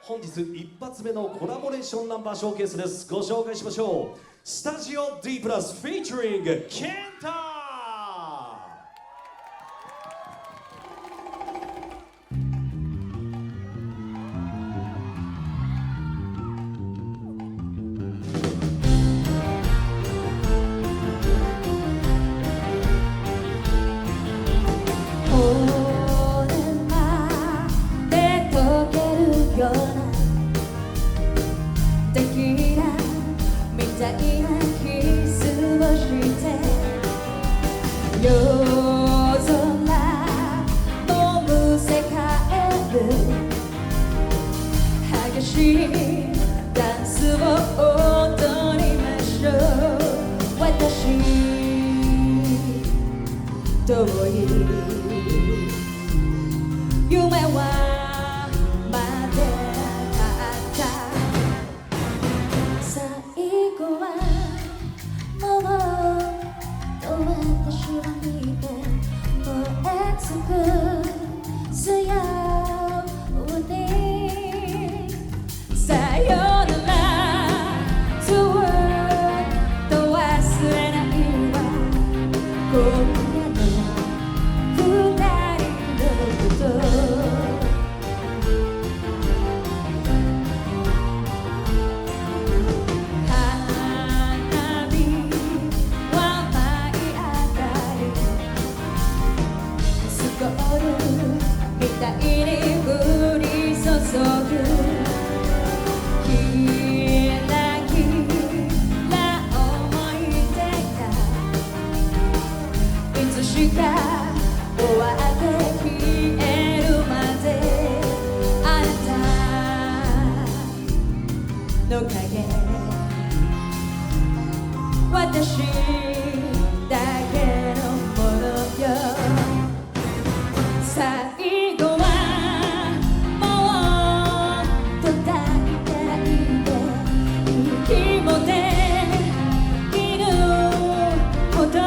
本日一発目のコラボレーションナンバーショーケースです。ご紹介しましょう。スタジオ D プラスフィーチャリングケンタ。ダンスを踊りましょう。私遠い夢はまであった。最後はもうと私を見て燃え尽くすように。さよならずっと忘れないわ。今夜の二人のこと花火は舞い上がりスコールみたいに降り注ぐ。終わって消えるまであなたの影私だけのものよ。最後はもうと抱いてないで息もできるほど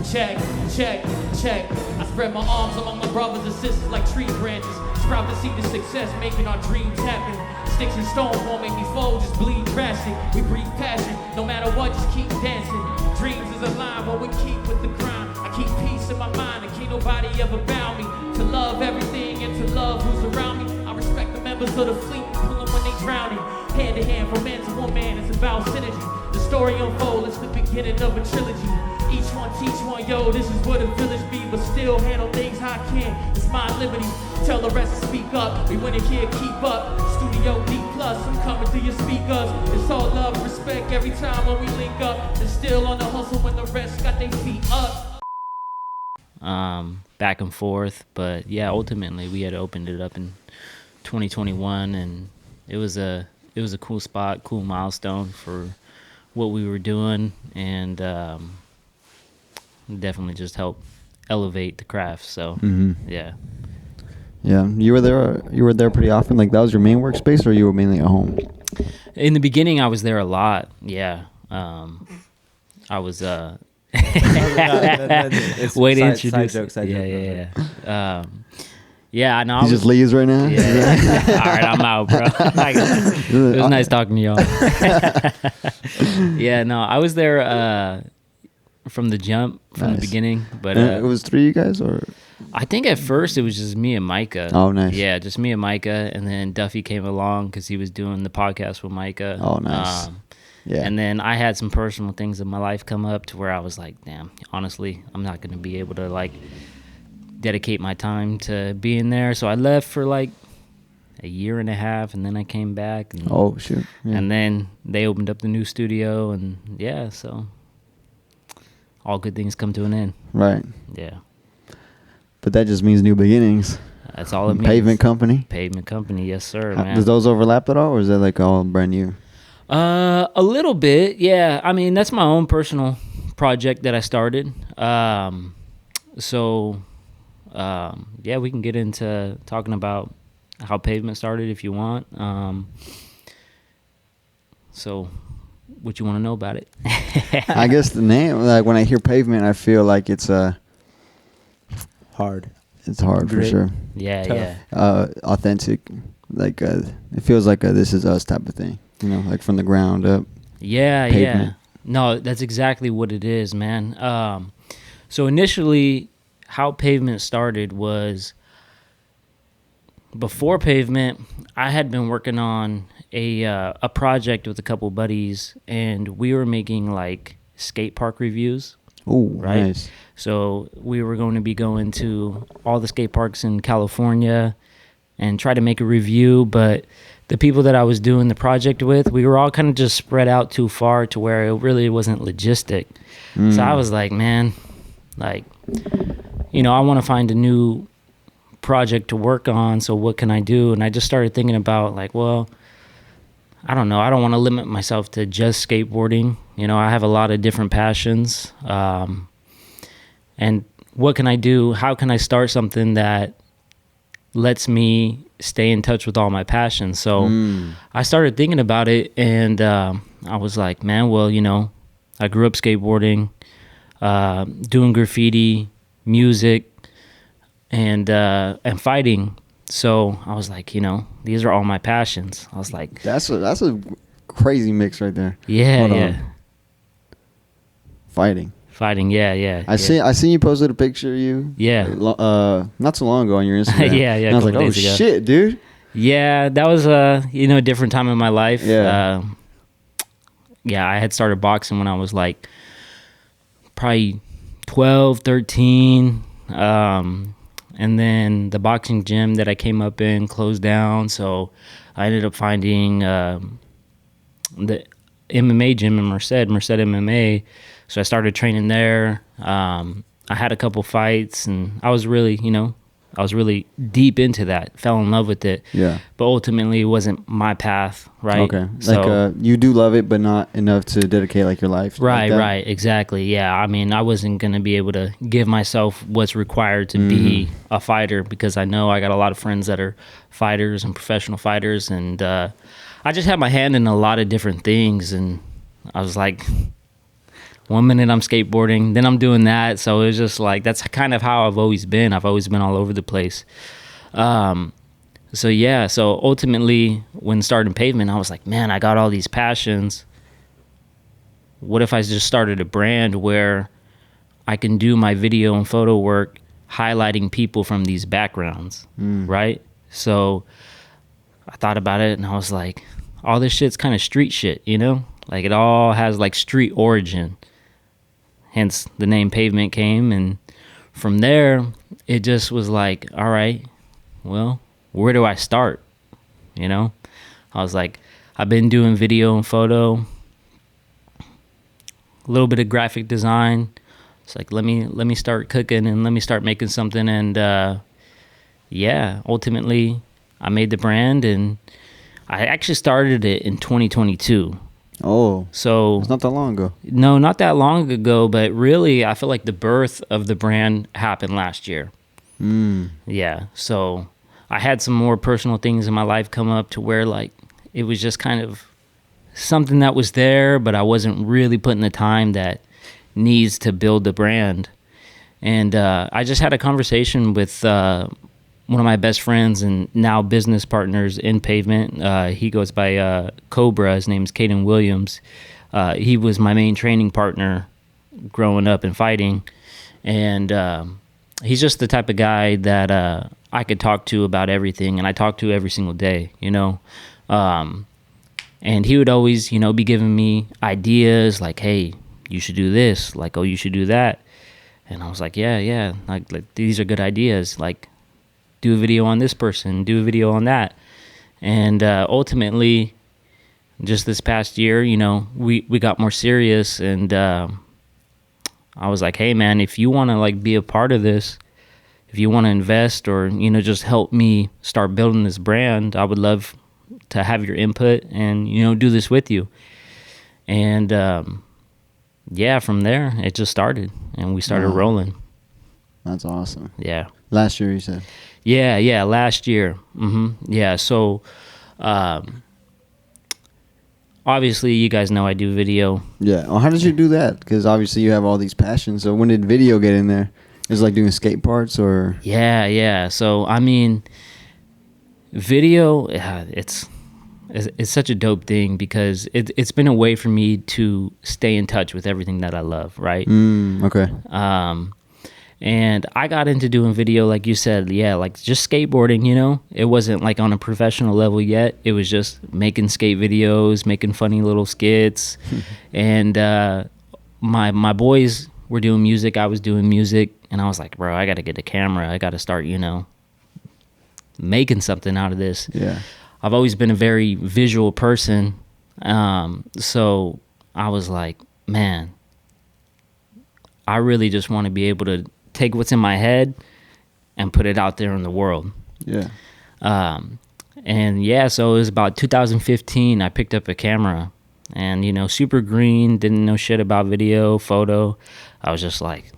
Check, check, check. I spread my arms among my brothers and sisters like tree branches. Sprout to see the success, making our dreams happen. Sticks and stones won't make me fold, just bleed drastic. We breathe passion, no matter what, just keep dancing. Dreams is a line, what we keep with the crime. I keep peace in my mind, and can't nobody ever bound me. To love everything and to love who's around me. I respect the members of the fleet, pull them when they drowning. Hand to hand, from man to woman, it's about synergy. The story unfolds, it's the beginning of a trilogy. Each one teach one, yo, this is what a village be. But still handle things how I can, it's my liberty. Tell the rest to speak up, we winning here, keep up. Studio D+, I'm coming through your speakers. It's all love, respect every time when we link up. And still on the hustle when the rest got their feet up. Back and forth, but yeah, ultimately we had opened it up in 2021, and it was a cool spot, cool milestone for what we were doing, and definitely just helped elevate the craft. So yeah. You were there pretty often. Like, that was your main workspace, or you were mainly at home? In the beginning I was there a lot. Yeah. I was it's way to side introduce joke, side joke. Yeah. Yeah, I know. He just leaves right now? Yeah. All right, I'm out, bro. It was nice talking to y'all. Yeah, no, I was there from the jump, from the beginning. But it was three of you guys, or? I think at first it was just me and Micah. Oh, nice. Yeah, just me and Micah, and then Duffy came along because he was doing the podcast with Micah. Oh, nice. Yeah. And then I had some personal things in my life come up to where I was like, damn, honestly, I'm not going to be able to, like, dedicate my time to being there. So I left for, like, a year and a half, and then I came back. And, oh, shoot. Yeah. And then they opened up the new studio, and, yeah, so all good things come to an end. Right. Yeah. But that just means new beginnings. That's all it means. Pavement company? Pavement company, yes, sir, man. Does those overlap at all, or is that, like, all brand new? A little bit, yeah. I mean, that's my own personal project that I started. Yeah, we can get into talking about how Pavement started if you want. So what you want to know about it? I guess the name, like when I hear Pavement, I feel like it's Hard. it's hard for Grit. sure. Yeah, Tough. yeah. Authentic, like it feels like a This Is Us type of thing, you know, like from the ground up. Yeah, Pavement. yeah. No, that's exactly what it is, man. So initially, how Pavement started was before Pavement, I had been working on a project with a couple buddies, and we were making like skate park reviews. Oh, Right. nice. So we were going to be going to all the skate parks in California and try to make a review, but the people that I was doing the project with, we were all kind of just spread out too far to where it really wasn't logistic. So I was like, man, like, you know, I want to find a new project to work on, so what can I do? And I just started thinking about like, well, I don't know, I don't want to limit myself to just skateboarding. You know, I have a lot of different passions. And what can I do? How can I start something that lets me stay in touch with all my passions? So I started thinking about it, and I was like, man, well, you know, I grew up skateboarding, doing graffiti, music, and fighting. So I was like, you know, these are all my passions. I was like, That's a crazy mix right there. yeah, Hold on. yeah. Fighting. Fighting, yeah. I seen you posted a picture of you. Yeah. Not so long ago on your Instagram. Yeah, And I was a like, couple oh days ago. shit, dude. Yeah, that was you know, a different time in my life. Yeah. Yeah, I had started boxing when I was like probably 12, 13. And then the boxing gym that I came up in closed down, so I ended up finding the MMA gym in Merced MMA. So I started training there. I had a couple fights, and I was really deep into that, fell in love with it. Yeah. But ultimately, it wasn't my path, right? Okay. So, Like you do love it, but not enough to dedicate like your life. right, like that? right, exactly. Yeah, I mean, I wasn't going to be able to give myself what's required to be a fighter, because I know I got a lot of friends that are fighters and professional fighters, and I just had my hand in a lot of different things, and I was like, 1 minute I'm skateboarding, then I'm doing that. So it was just like, that's kind of how I've always been. I've always been all over the place. So yeah, so ultimately when starting Pavement, I was like, man, I got all these passions. What if I just started a brand where I can do my video and photo work highlighting people from these backgrounds, right? So I thought about it, and I was like, all this shit's kind of street shit, you know? Like, it all has like street origin. Hence the name Pavement came, and from there it just was like, all right, well, where do I start? You know, I was like, I've been doing video and photo, a little bit of graphic design. It's like, let me start cooking and let me start making something. And yeah, ultimately I made the brand, and I actually started it in 2022. Oh, So it's not that long ago. no, not that long ago, but really I feel like the birth of the brand happened last year. Yeah, so I had some more personal things in my life come up to where like it was just kind of something that was there, but I wasn't really putting the time that needs to build the brand. And I just had a conversation with one of my best friends and now business partners in Pavement. He goes by Cobra. His name's Caden Williams. He was my main training partner growing up and fighting. And he's just the type of guy that I could talk to about everything, and I talk to every single day, you know. And he would always, you know, be giving me ideas like, hey, you should do this. Like, oh, you should do that. And I was like, yeah. Like these are good ideas. Like, do a video on this person, do a video on that. And ultimately, just this past year, you know, we got more serious, and I was like, hey man, if you want to like be a part of this, if you want to invest or, you know, just help me start building this brand, I would love to have your input and, you know, do this with you. And yeah, from there it just started, and we started rolling. That's awesome. Yeah. Last year, you said. Yeah, last year. Yeah, so obviously you guys know I do video. Yeah. Well, how did you do that? Because obviously you have all these passions. So when did video get in there? Is it like doing skate parts or? Yeah. So I mean, video, it's such a dope thing because it's been a way for me to stay in touch with everything that I love, right? Okay. And I got into doing video, like you said, like just skateboarding, you know? It wasn't like on a professional level yet. It was just making skate videos, making funny little skits. And my boys were doing music. I was doing music. And I was like, bro, I got to get a camera. I got to start, you know, making something out of this. Yeah. I've always been a very visual person. So I was like, man, I really just want to be able to take what's in my head and put it out there in the world. Yeah. And yeah, so it was about 2015. I picked up a camera and, you know, super green, didn't know shit about video, photo. I was just like,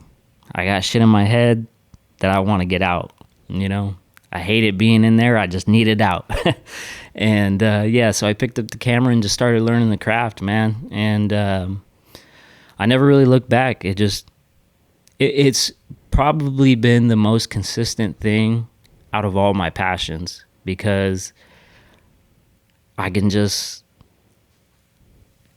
I got shit in my head that I want to get out, you know? I hated being in there. I just need it out. And yeah, so I picked up the camera and just started learning the craft, man. And I never really looked back. It's probably been the most consistent thing out of all my passions because I can it's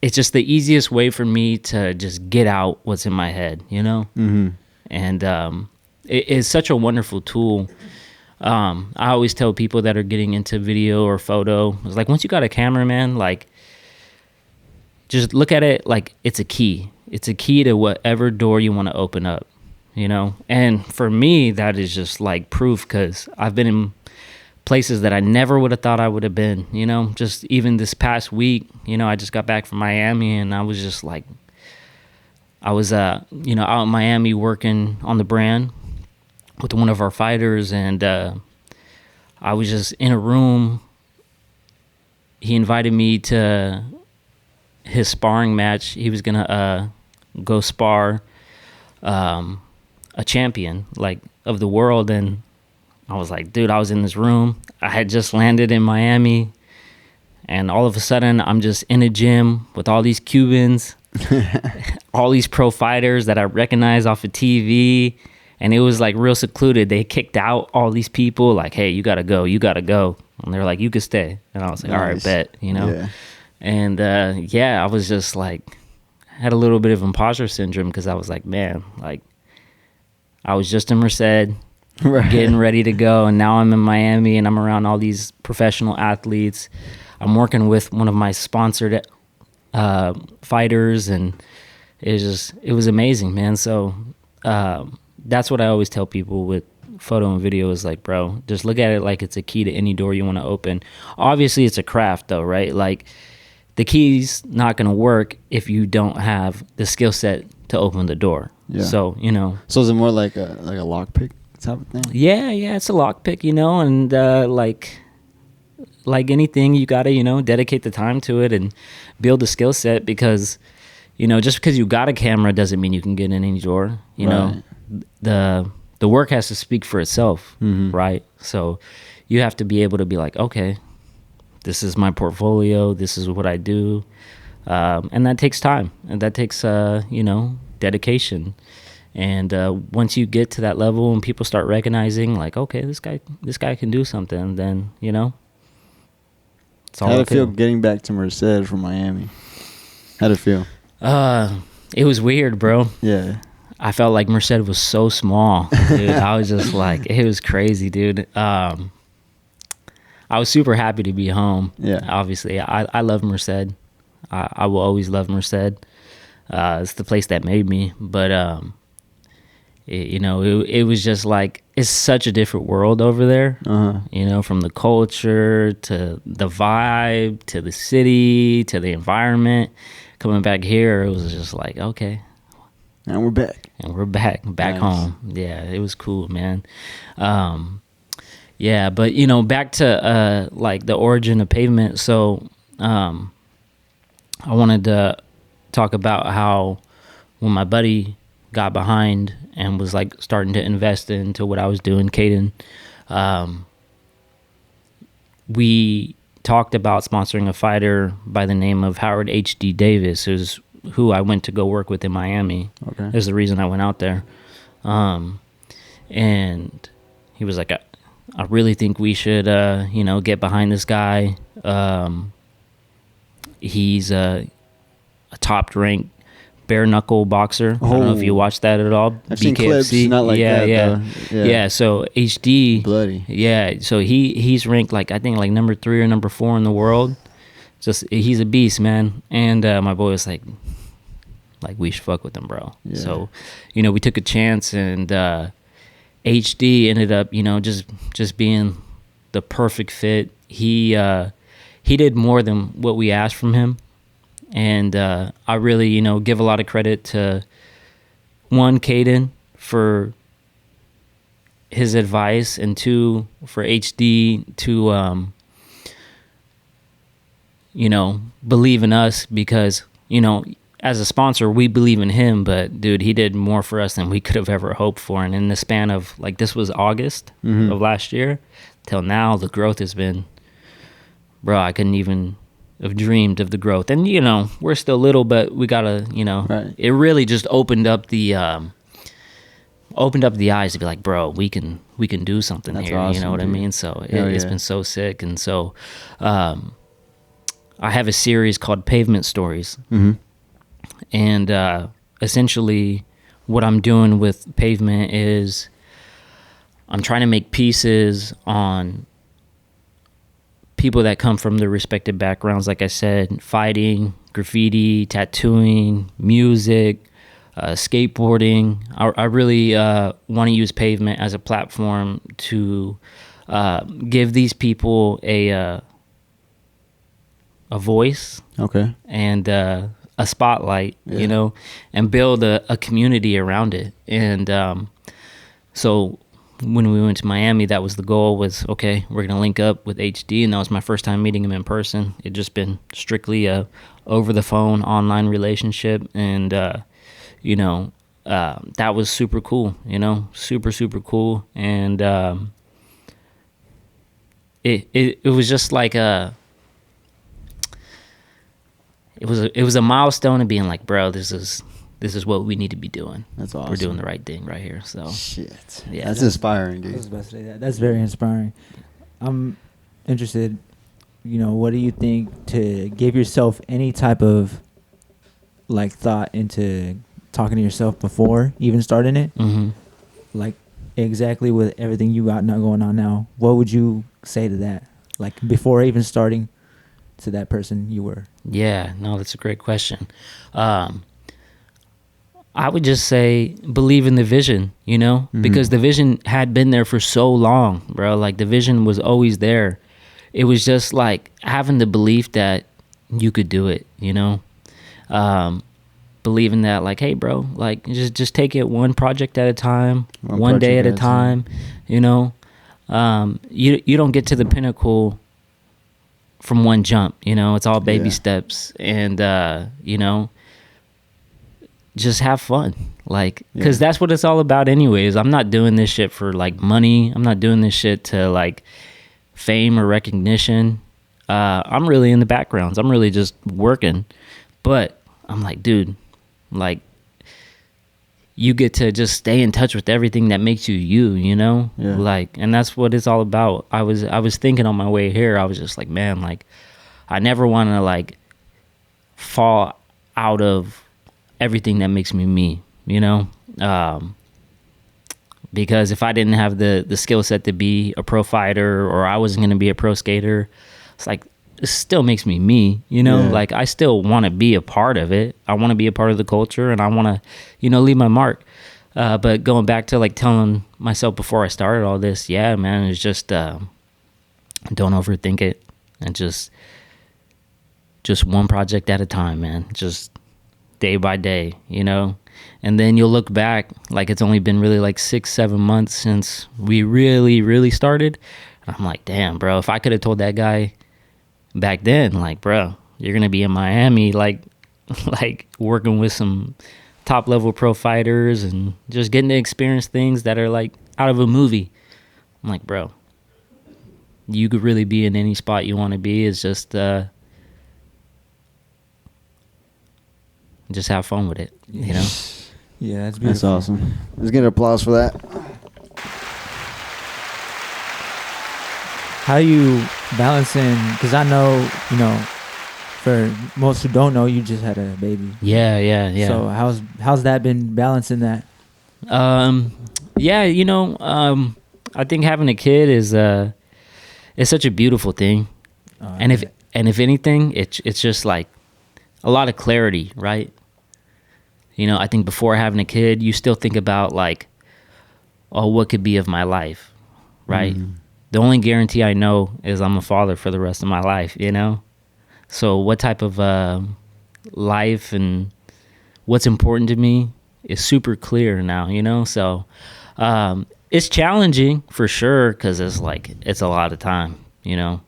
just the easiest way for me to just get out what's in my head, you know? Mm-hmm. And it's such a wonderful tool. I always tell people that are getting into video or photo, it's like, once you got a camera, man, like, just look at it like it's a key. It's a key to whatever door you want to open up, you know? And for me, that is just like proof because I've been in places that I never would have thought I would have been, you know? Just even this past week, you know, I just got back from Miami and I was just like, I was, you know, out in Miami working on the brand with one of our fighters, and I was just in a room. He invited me to his sparring match. He was gonna go spar a champion like of the world, and I was like, dude, I was in this room. I had just landed in Miami, and all of a sudden I'm just in a gym with all these Cubans, all these pro fighters that I recognize off of TV. And it was like real secluded. They kicked out all these people like, hey, you got to go. And they're like, you could stay. And I was like, all right, bet, you know? Yeah. And yeah, I was just like, had a little bit of imposter syndrome because I was like, man, like I was just in Merced, getting ready to go. And now I'm in Miami and I'm around all these professional athletes. I'm working with one of my sponsored fighters. And it was amazing, man. So, that's what I always tell people with photo and video is like, bro, just look at it like it's a key to any door you want to open. Obviously, it's a craft though, right? Like the key's not going to work if you don't have the skill set to open the door. Yeah. So, you know. So is it more like a lockpick type of thing? Yeah, it's a lockpick, you know, and like anything, you got to, you know, dedicate the time to it and build a skill set because, you know, just because you got a camera doesn't mean you can get in any door, you know. The work has to speak for itself, right? So you have to be able to be like, okay, this is my portfolio, this is what I do, and that takes time, and that takes you know, dedication. And once you get to that level and people start recognizing like, okay, this guy can do something, then, you know, it's all. How did it feel getting back to Merced from Miami? How did it feel? It was weird, bro. Yeah. I felt like Merced was so small, dude. I was just like, it was crazy, dude. I was super happy to be home. Yeah. Obviously, I love Merced. I will always love Merced. It's the place that made me. But, you know, it was just like, it's such a different world over there. You know, from the culture to the vibe to the city to the environment. Coming back here, it was just like, okay. And we're back. Back nice. Home. Yeah, it was cool, man. Yeah, but you know, back to like the origin of Pavement. So, I wanted to talk about how when my buddy got behind and was like starting to invest into what I was doing, Caden, we talked about sponsoring a fighter by the name of Howard H.D. Davis, who's who I went to go work with in Miami. Okay. Is the reason I went out there. And he was like, I really think we should, get behind this guy. He's a top-ranked bare-knuckle boxer. I don't know if you watched that at all. I've seen clips, not like that, though. Yeah, so HD. Bloody. Yeah, so he's ranked, I think, number 3 or number 4 in the world. Just, he's a beast, man. And my boy was like, we should fuck with him, bro. Yeah. So, we took a chance, and HD ended up, just being the perfect fit. He did more than what we asked from him. And I really, give a lot of credit to, one, Caden for his advice, and 2, for HD to, believe in us, because, as a sponsor, we believe in him, but dude, he did more for us than we could have ever hoped for. And in the span of, this was August of last year till now, the growth has been, bro, I couldn't even have dreamed of the growth. And, we're still little, but we gotta, right. It really just opened up the eyes to be like, bro, we can do something. That's here. Awesome, you know what dude. I mean? So it's been so sick. And so, I have a series called Pavement Stories. Mm-hmm. And essentially what I'm doing with Pavement is I'm trying to make pieces on people that come from their respective backgrounds, like I said, fighting, graffiti, tattooing, music, skateboarding. I really want to use Pavement as a platform to give these people a voice. Okay. And a spotlight, and build a community around it. And so when we went to Miami, that was the goal, was, okay, we're going to link up with HD. And that was my first time meeting him in person. It just been strictly a over the phone online relationship. And, that was super cool, super, super cool. And it was just like it was a milestone of being like, bro, this is what we need to be doing. That's awesome. We're doing the right thing right here. So shit. Yeah, that's inspiring, dude. I was about to say that. That's very inspiring. I'm interested, what do you think to give yourself any type of thought into talking to yourself before even starting it? Mm-hmm. Exactly with everything you got now going on now, what would you say to that? Before even starting, to that person you were? Yeah, no, that's a great question. I would just say believe in the vision, because the vision had been there for so long, bro. The vision was always there. It was just having the belief that you could do it, believing that hey, bro, just take it one project at a time, one day at a time. You don't get to the pinnacle from one jump, it's all baby steps. And just have fun, because that's what it's all about anyways. I'm not doing this shit for money. I'm not doing this shit to fame or recognition. I'm really in the backgrounds. I'm really just working. But I'm dude, you get to just stay in touch with everything that makes you, Yeah. And that's what it's all about. I was thinking on my way here, I was just man, I never want to fall out of everything that makes me, because if I didn't have the skill set to be a pro fighter, or I wasn't going to be a pro skater, it's it still makes me, Yeah. I still want to be a part of it. I want to be a part of the culture, and I want to, leave my mark. But going back to telling myself before I started all this, yeah, man, it's just don't overthink it, and just one project at a time, man. Just day by day, and then you'll look back it's only been really 6-7 months since we really started. And I'm damn, bro, if I could have told that guy back then, bro, you're gonna be in Miami, working with some top level pro fighters and just getting to experience things that are like out of a movie. I'm like, bro, you could really be in any spot you want to be. It's just have fun with it, you know? Yeah, that's beautiful. That's awesome. Let's get an applause for that. How you balancing? Because I know, you know, for most who don't know, you just had a baby. Yeah. So how's that been balancing that? Yeah, you know, I think having a kid is such a beautiful thing. And if anything, it's just like a lot of clarity, right? You know, I think before having a kid, you still think about like, oh, what could be of my life, right? The only guarantee I know is I'm a father for the rest of my life, you know? So what type of life and what's important to me is super clear now, you know? So it's challenging for sure because it's a lot of time, you know,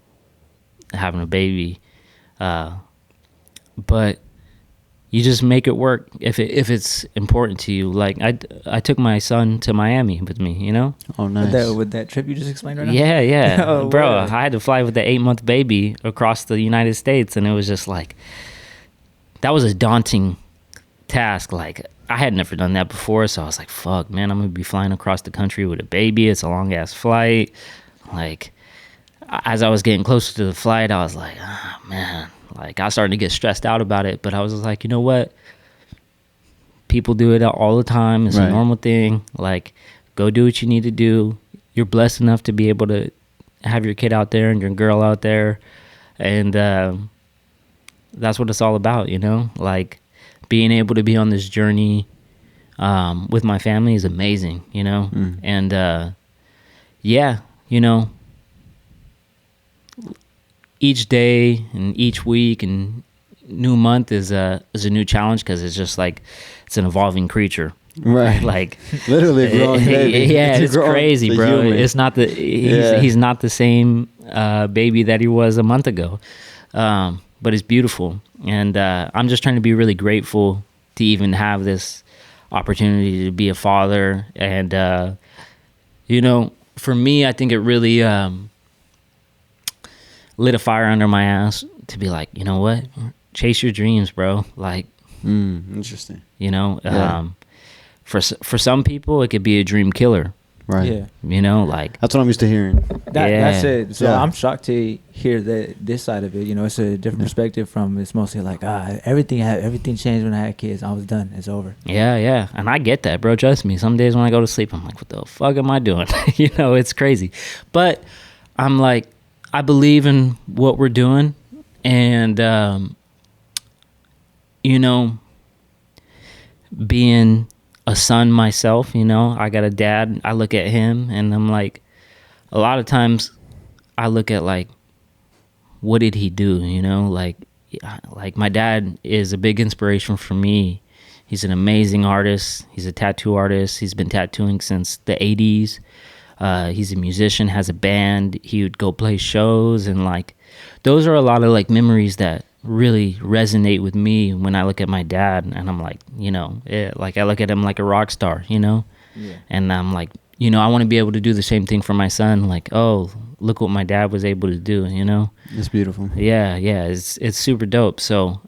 having a baby. But you just make it work if it's important to you. Like I took my son to Miami with me, you know? Oh, nice. With that trip you just explained right now? Yeah. Oh, bro, word. I had to fly with the 8-month baby across the United States, and it was just like, that was a daunting task. Like, I had never done that before, so I was like, fuck, man, I'm gonna be flying across the country with a baby. It's a long-ass flight. Like, as I was getting closer to the flight, I was like, oh, man. Like, I started to get stressed out about it, but I was just like, you know what? People do it all the time. It's a normal thing. Like, go do what you need to do. You're blessed enough to be able to have your kid out there and your girl out there. And that's what it's all about, you know? Like, being able to be on this journey with my family is amazing, you know? And, yeah, you know, each day and each week and new month is a new challenge because it's just like it's an evolving creature, Right. Like literally growing baby. Yeah, it's crazy, bro. Human. It's not the he's not the same baby that he was a month ago, but it's beautiful, and I'm just trying to be really grateful to even have this opportunity to be a father, and you know, for me, I think it really lit a fire under my ass to be like, you know what, chase your dreams, bro. Like, interesting. You know, Yeah. For some people, it could be a dream killer. Right. Yeah. You know, like That's what I'm used to hearing. That's it. So Yeah. I'm shocked to hear that this side of it. You know, it's a different perspective from. It's mostly like everything changed when I had kids. I was done. It's over. yeah, and I get that, bro. Trust me. Some days when I go to sleep, I'm like, what the fuck am I doing? You know, it's crazy. But I'm like, I believe in what we're doing, and you know, being a son myself, you know, I got a dad. I look at him and I'm like, a lot of times I look at like, what did he do? You know, like my dad is a big inspiration for me. He's an amazing artist. He's a tattoo artist. He's been tattooing since the 80s. He's a musician, has a band. He would go play shows, and like, those are a lot of like memories that really resonate with me when I look at my dad, and I'm like, you know, like I look at him like a rock star, you know? Yeah. And I'm like, you know, I want to be able to do the same thing for my son. Like, oh, look what my dad was able to do, you know? It's beautiful. Yeah, it's super dope. So,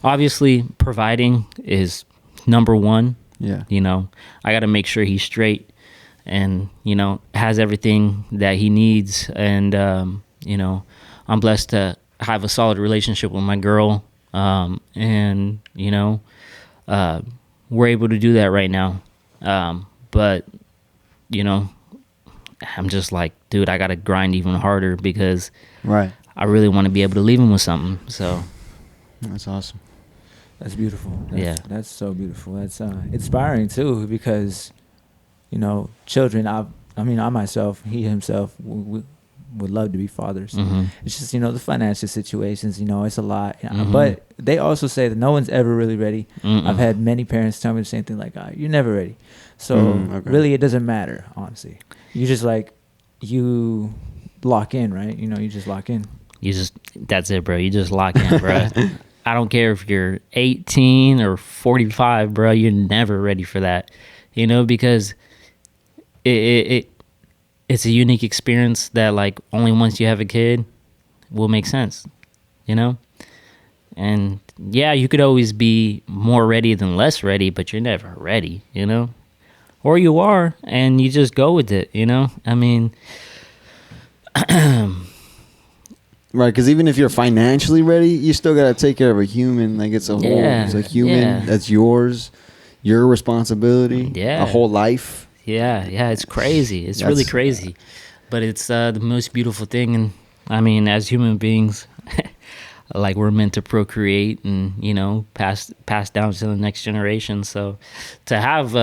obviously providing is number one. Yeah. You know, I got to make sure he's straight and, you know, has everything that he needs. And, you know, I'm blessed to have a solid relationship with my girl. And, you know, we're able to do that right now. But, you know, I'm just like, dude, I got to grind even harder because Right. I really want to be able to leave him with something. So That's awesome. That's beautiful. Yeah. That's so beautiful. That's inspiring too, because, you know, children. I myself, he himself, would love to be fathers. Mhm. It's just, you know, the financial situations. You know, it's a lot. Mhm. But they also say that no one's ever really ready. Mm-mm. I've had many parents tell me the same thing, like, "You're never ready." So Okay. really, it doesn't matter. Honestly, you just like you lock in, right? You know, you just lock in. that's it, bro. You just lock in, bro. I don't care if you're 18 or 45, bro. You're never ready for that, you know, because it's a unique experience that like only once you have a kid will make sense, you know. And yeah, you could always be more ready than less ready, but you're never ready, you know. Or you are, and you just go with it, you know. I mean, Right, because even if you're financially ready, you still gotta take care of a human. Like it's a whole, it's a human that's yours, your responsibility. Yeah, a whole life. Yeah, it's crazy. It's really crazy, but it's the most beautiful thing. And I mean, as human beings, like we're meant to procreate and you know pass down to the next generation. So to have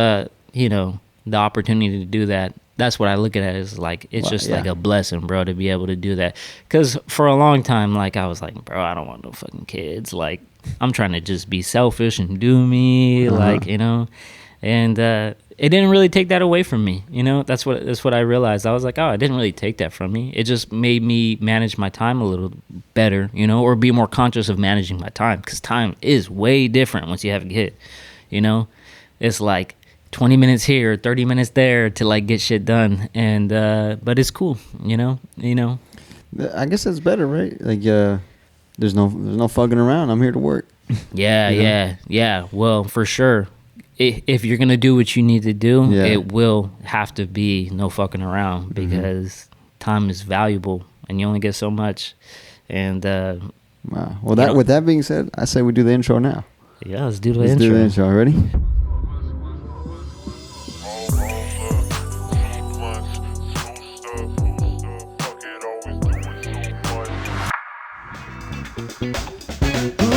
you know the opportunity to do that. That's what I look at it as like it's just like a blessing, bro, to be able to do that. Because for a long time, like I was like, bro, I don't want no fucking kids. Like I'm trying to just be selfish and do me, like you know. And it didn't really take that away from me, you know. That's what I realized. I was like, oh, it didn't really take that from me. It just made me manage my time a little better, you know, or be more conscious of managing my time. Because time is way different once you have a kid, you know. It's like 20 minutes here, 30 minutes there to like get shit done, and but it's cool, you know. I guess that's better, right? Like, there's no fucking around. I'm here to work. Yeah. Well, for sure, if you're gonna do what you need to do, it will have to be no fucking around because time is valuable, and you only get so much. And wow. Well, with that being said, I say we do the intro now. Yeah, let's do the intro. Let's do the intro. Ready?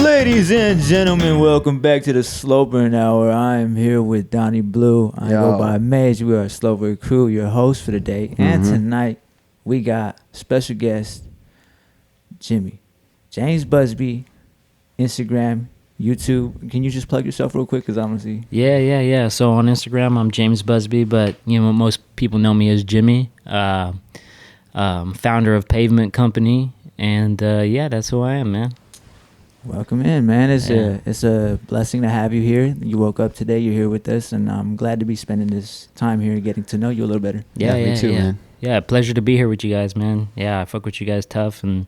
Ladies and gentlemen, welcome back to the SlowBurnHour. I'm here with Doni Blue. I go by Maije. We are Slowburncrew, your host for the day. And tonight, we got special guest, Jimmy. James Busbea, Instagram, YouTube. Can you just plug yourself real quick? Because I want to see. Yeah. So on Instagram, I'm James Busbea, but, you know, most people know me as Jimmy, founder of PVMNT Company. And, that's who I am, man. Welcome in, man. It's a blessing to have you here. You woke up today, you're here with us, and I'm glad to be spending this time here getting to know you a little better. Yeah, me too, man. Yeah, pleasure to be here with you guys, man. Yeah, I fuck with you guys tough, and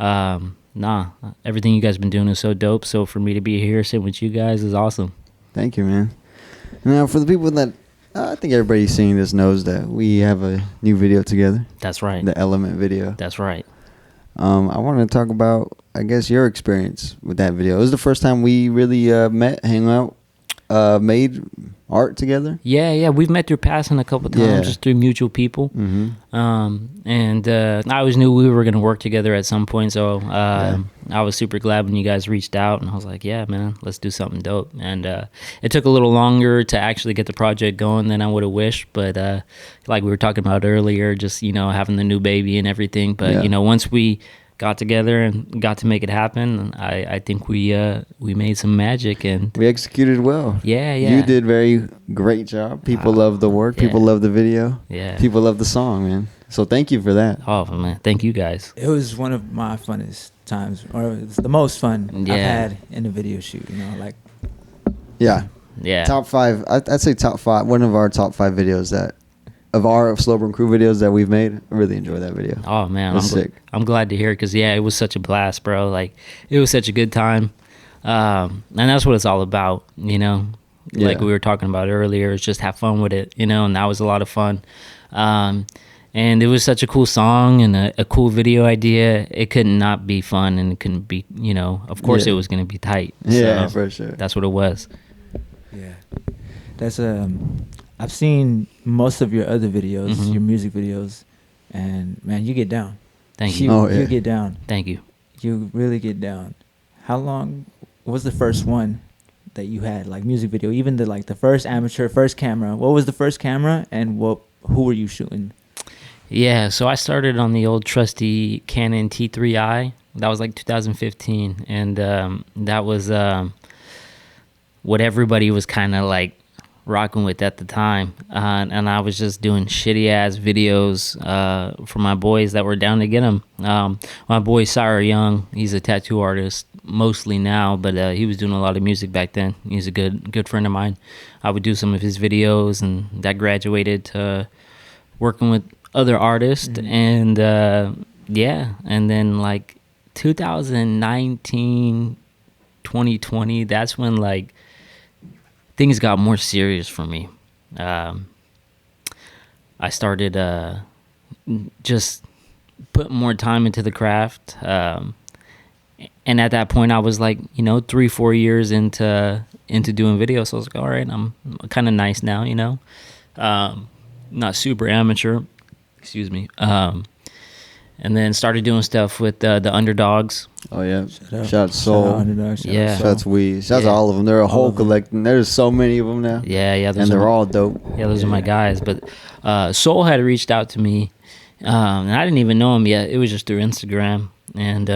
everything you guys been doing is so dope. So for me to be here sitting with you guys is awesome. Thank you, man. Now, for the people that I think everybody seeing this knows that we have a new video together. That's right. The Element video. That's right. I wanted to talk about, I guess, your experience with that video. It was the first time we really met, hang out, made art together. Yeah, we've met through passing a couple times, just through mutual people. And I always knew we were going to work together at some point, so I was super glad when you guys reached out, and I was like, yeah, man, let's do something dope. And it took a little longer to actually get the project going than I would have wished, but like we were talking about earlier, just, you know, having the new baby and everything, but, you know, once we got together and got to make it happen, I think we made some magic, and we executed well. Yeah. You did very great job. People love the work. People love the video. Yeah. People love the song, man. So thank you for that. Oh, man. Thank you guys. It was one of my funnest times, or it's the most fun I've had in a video shoot, you know, like. Yeah. Top 5. I'd say top 5. One of our top 5 videos of our Slowburncrew videos that we've made. I really enjoy that video. Oh, man. Sick. I'm glad to hear it because, it was such a blast, bro. Like, it was such a good time. And that's what it's all about, you know. Like we were talking about earlier, is just have fun with it, you know, and that was a lot of fun. And it was such a cool song and a cool video idea. It could not be fun, and it couldn't be, you know, of course it was going to be tight. Yeah, so for sure. That's what it was. Yeah. That's I've seen most of your other videos, your music videos, and man, you get down. Thank you. You get down. Thank you. You really get down. How long was the first one that you had, like music video? Even the first amateur, first camera. What was the first camera, and who were you shooting? Yeah, so I started on the old trusty Canon T3i. That was like 2015, and that was what everybody was kind of like rocking with at the time, and I was just doing shitty ass videos for my boys that were down to get them. My boy Sire Young, he's a tattoo artist, mostly now, but he was doing a lot of music back then. He's a good friend of mine. I would do some of his videos, and that graduated to working with other artists. And yeah, and then like 2019, 2020, that's when like things got more serious for me. I started just put more time into the craft. And at that point I was like, 3-4 years into doing videos. So I was like, all right, I'm kind of nice now, not super amateur, excuse me. And then started doing stuff with the Underdogs. Oh yeah, shout out Soul. Soul. Underdogs, Yeah. Shout out to Weez. Shout out to all of them. They're a whole collection. There's so many of them now. Yeah, and they're all dope. Yeah, those are my guys. But Soul had reached out to me, and I didn't even know him yet. It was just through Instagram, and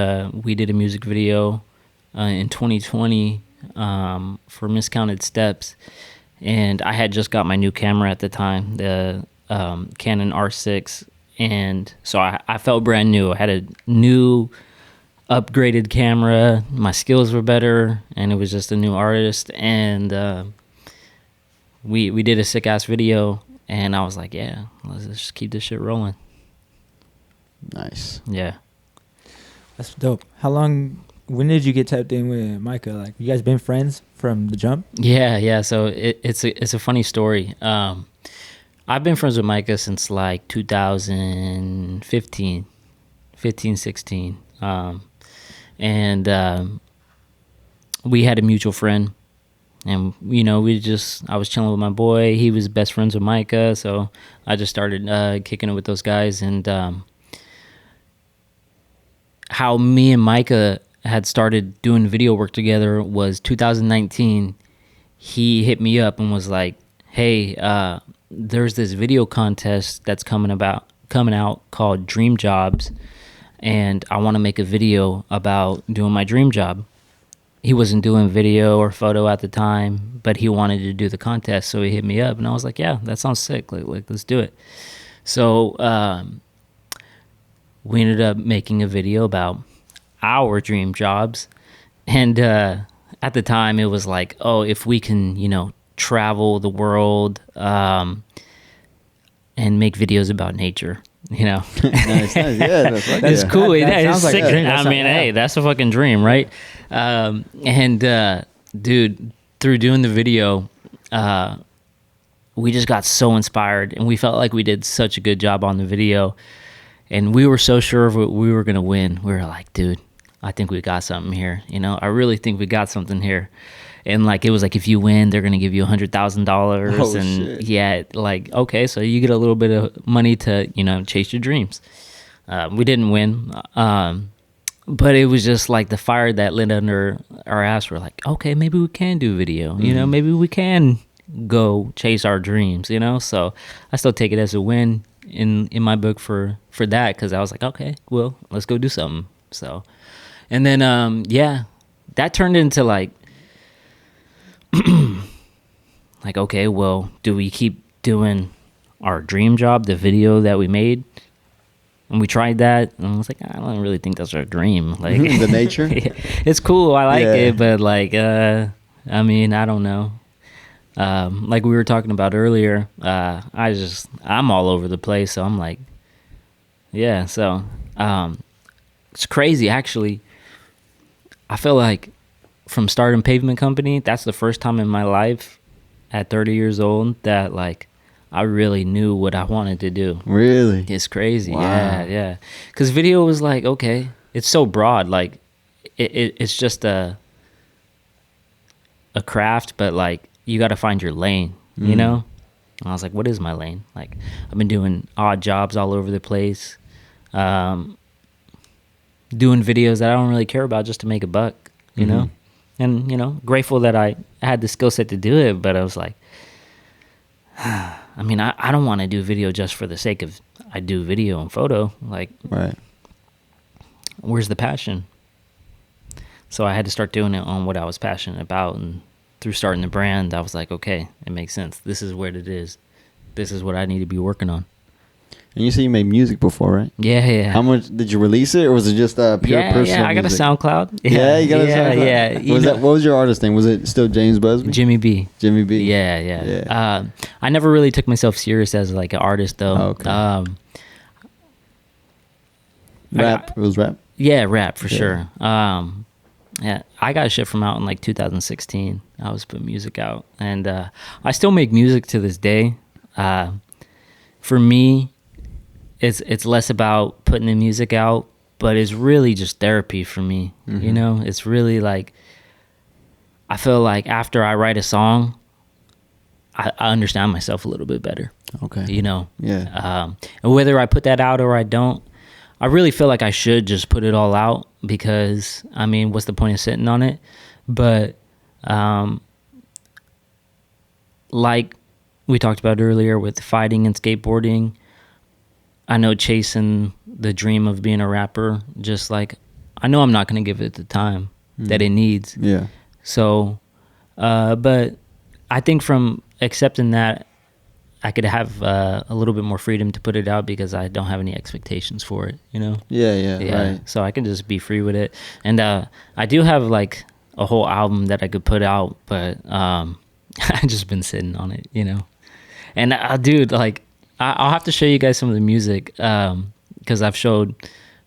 we did a music video in 2020 for Miscounted Steps, and I had just got my new camera at the time, the Canon R6, and so I felt brand new. I had a new upgraded camera, my skills were better, and it was just a new artist, and we did a sick ass video, and I was like, yeah, let's just keep this shit rolling. Nice. Yeah. That's dope. When did you get tapped in with Micah? Like, you guys been friends from the jump? Yeah. So it's a funny story. I've been friends with Micah since like 2015, 16. And we had a mutual friend, and I was chilling with my boy. He was best friends with Micah, so I just started kicking it with those guys. And how me and Micah had started doing video work together was 2019. He hit me up and was like, hey, there's this video contest that's coming out called Dream Jobs, and I want to make a video about doing my dream job. He wasn't doing video or photo at the time, but he wanted to do the contest, so he hit me up, and I was like, yeah, that sounds sick. Like let's do it. So we ended up making a video about our dream jobs, and at the time it was like, oh, if we can, travel the world and make videos about nature. Nice. Yeah, it's cool. That It's sounds like sick. a dream. Hey, that's a fucking dream, right? Dude, through doing the video, we just got so inspired, and we felt like we did such a good job on the video, and we were so sure of what we were gonna win. We were like, dude, I think we got something here. I really think we got something here. And like, it was like, if you win, they're gonna give you $100,000. Oh, and shit. yeah, like, okay, so you get a little bit of money to chase your dreams. We didn't win, but it was just like the fire that lit under our ass. We're like, okay, maybe we can do video. Maybe we can go chase our dreams. So I still take it as a win in my book for that, because I was like, okay, well, let's go do something. So, and then that turned into like like, okay, well, do we keep doing our dream job, the video that we made? And we tried that, and I was like, I don't really think that's our dream. Like the nature. It's cool, I like it, but like I don't know. Like we were talking about earlier, I'm all over the place, so I'm like, yeah. So it's crazy, actually. I feel like from starting Pavement Company, that's the first time in my life at 30 years old that like I really knew what I wanted to do. Really? It's crazy. Wow. Yeah. Because video was like, okay, it's so broad. Like it's just a craft, but like you got to find your lane, And I was like, what is my lane? Like, I've been doing odd jobs all over the place, doing videos that I don't really care about just to make a buck, you know? And, grateful that I had the skill set to do it, but I was like, I don't want to do video just for the sake of I do video and photo. Like, right. Where's the passion? So I had to start doing it on what I was passionate about, and through starting the brand, I was like, okay, it makes sense. This is what it is. This is what I need to be working on. And you said you made music before, right? Yeah. How much did you release it, or was it just pure personal? Yeah, I got music? a SoundCloud. Yeah, you got a SoundCloud. Yeah. What was your artist name? Was it still James Busbea? Jimmy B. Jimmy B. Yeah. I never really took myself serious as like an artist though. Oh, okay. Rap. It was rap. Yeah, rap for sure. Yeah, I got shit from out in like 2016. I was putting music out, and I still make music to this day. For me, it's less about putting the music out, but it's really just therapy for me. Mm-hmm. You know, it's really like I feel like after I write a song, I understand myself a little bit better. Okay. You know. Yeah. And whether I put that out or I don't, I really feel like I should just put it all out, because I mean, what's the point of sitting on it? But like we talked about earlier with fighting and skateboarding, I know chasing the dream of being a rapper, just like I know I'm not going to give it the time that it needs. Yeah. So, but I think from accepting that, I could have a little bit more freedom to put it out because I don't have any expectations for it, you know? Yeah, right. So I can just be free with it. And I do have like a whole album that I could put out, but I've just been sitting on it, you know? And dude, like, I'll have to show you guys some of the music because I've showed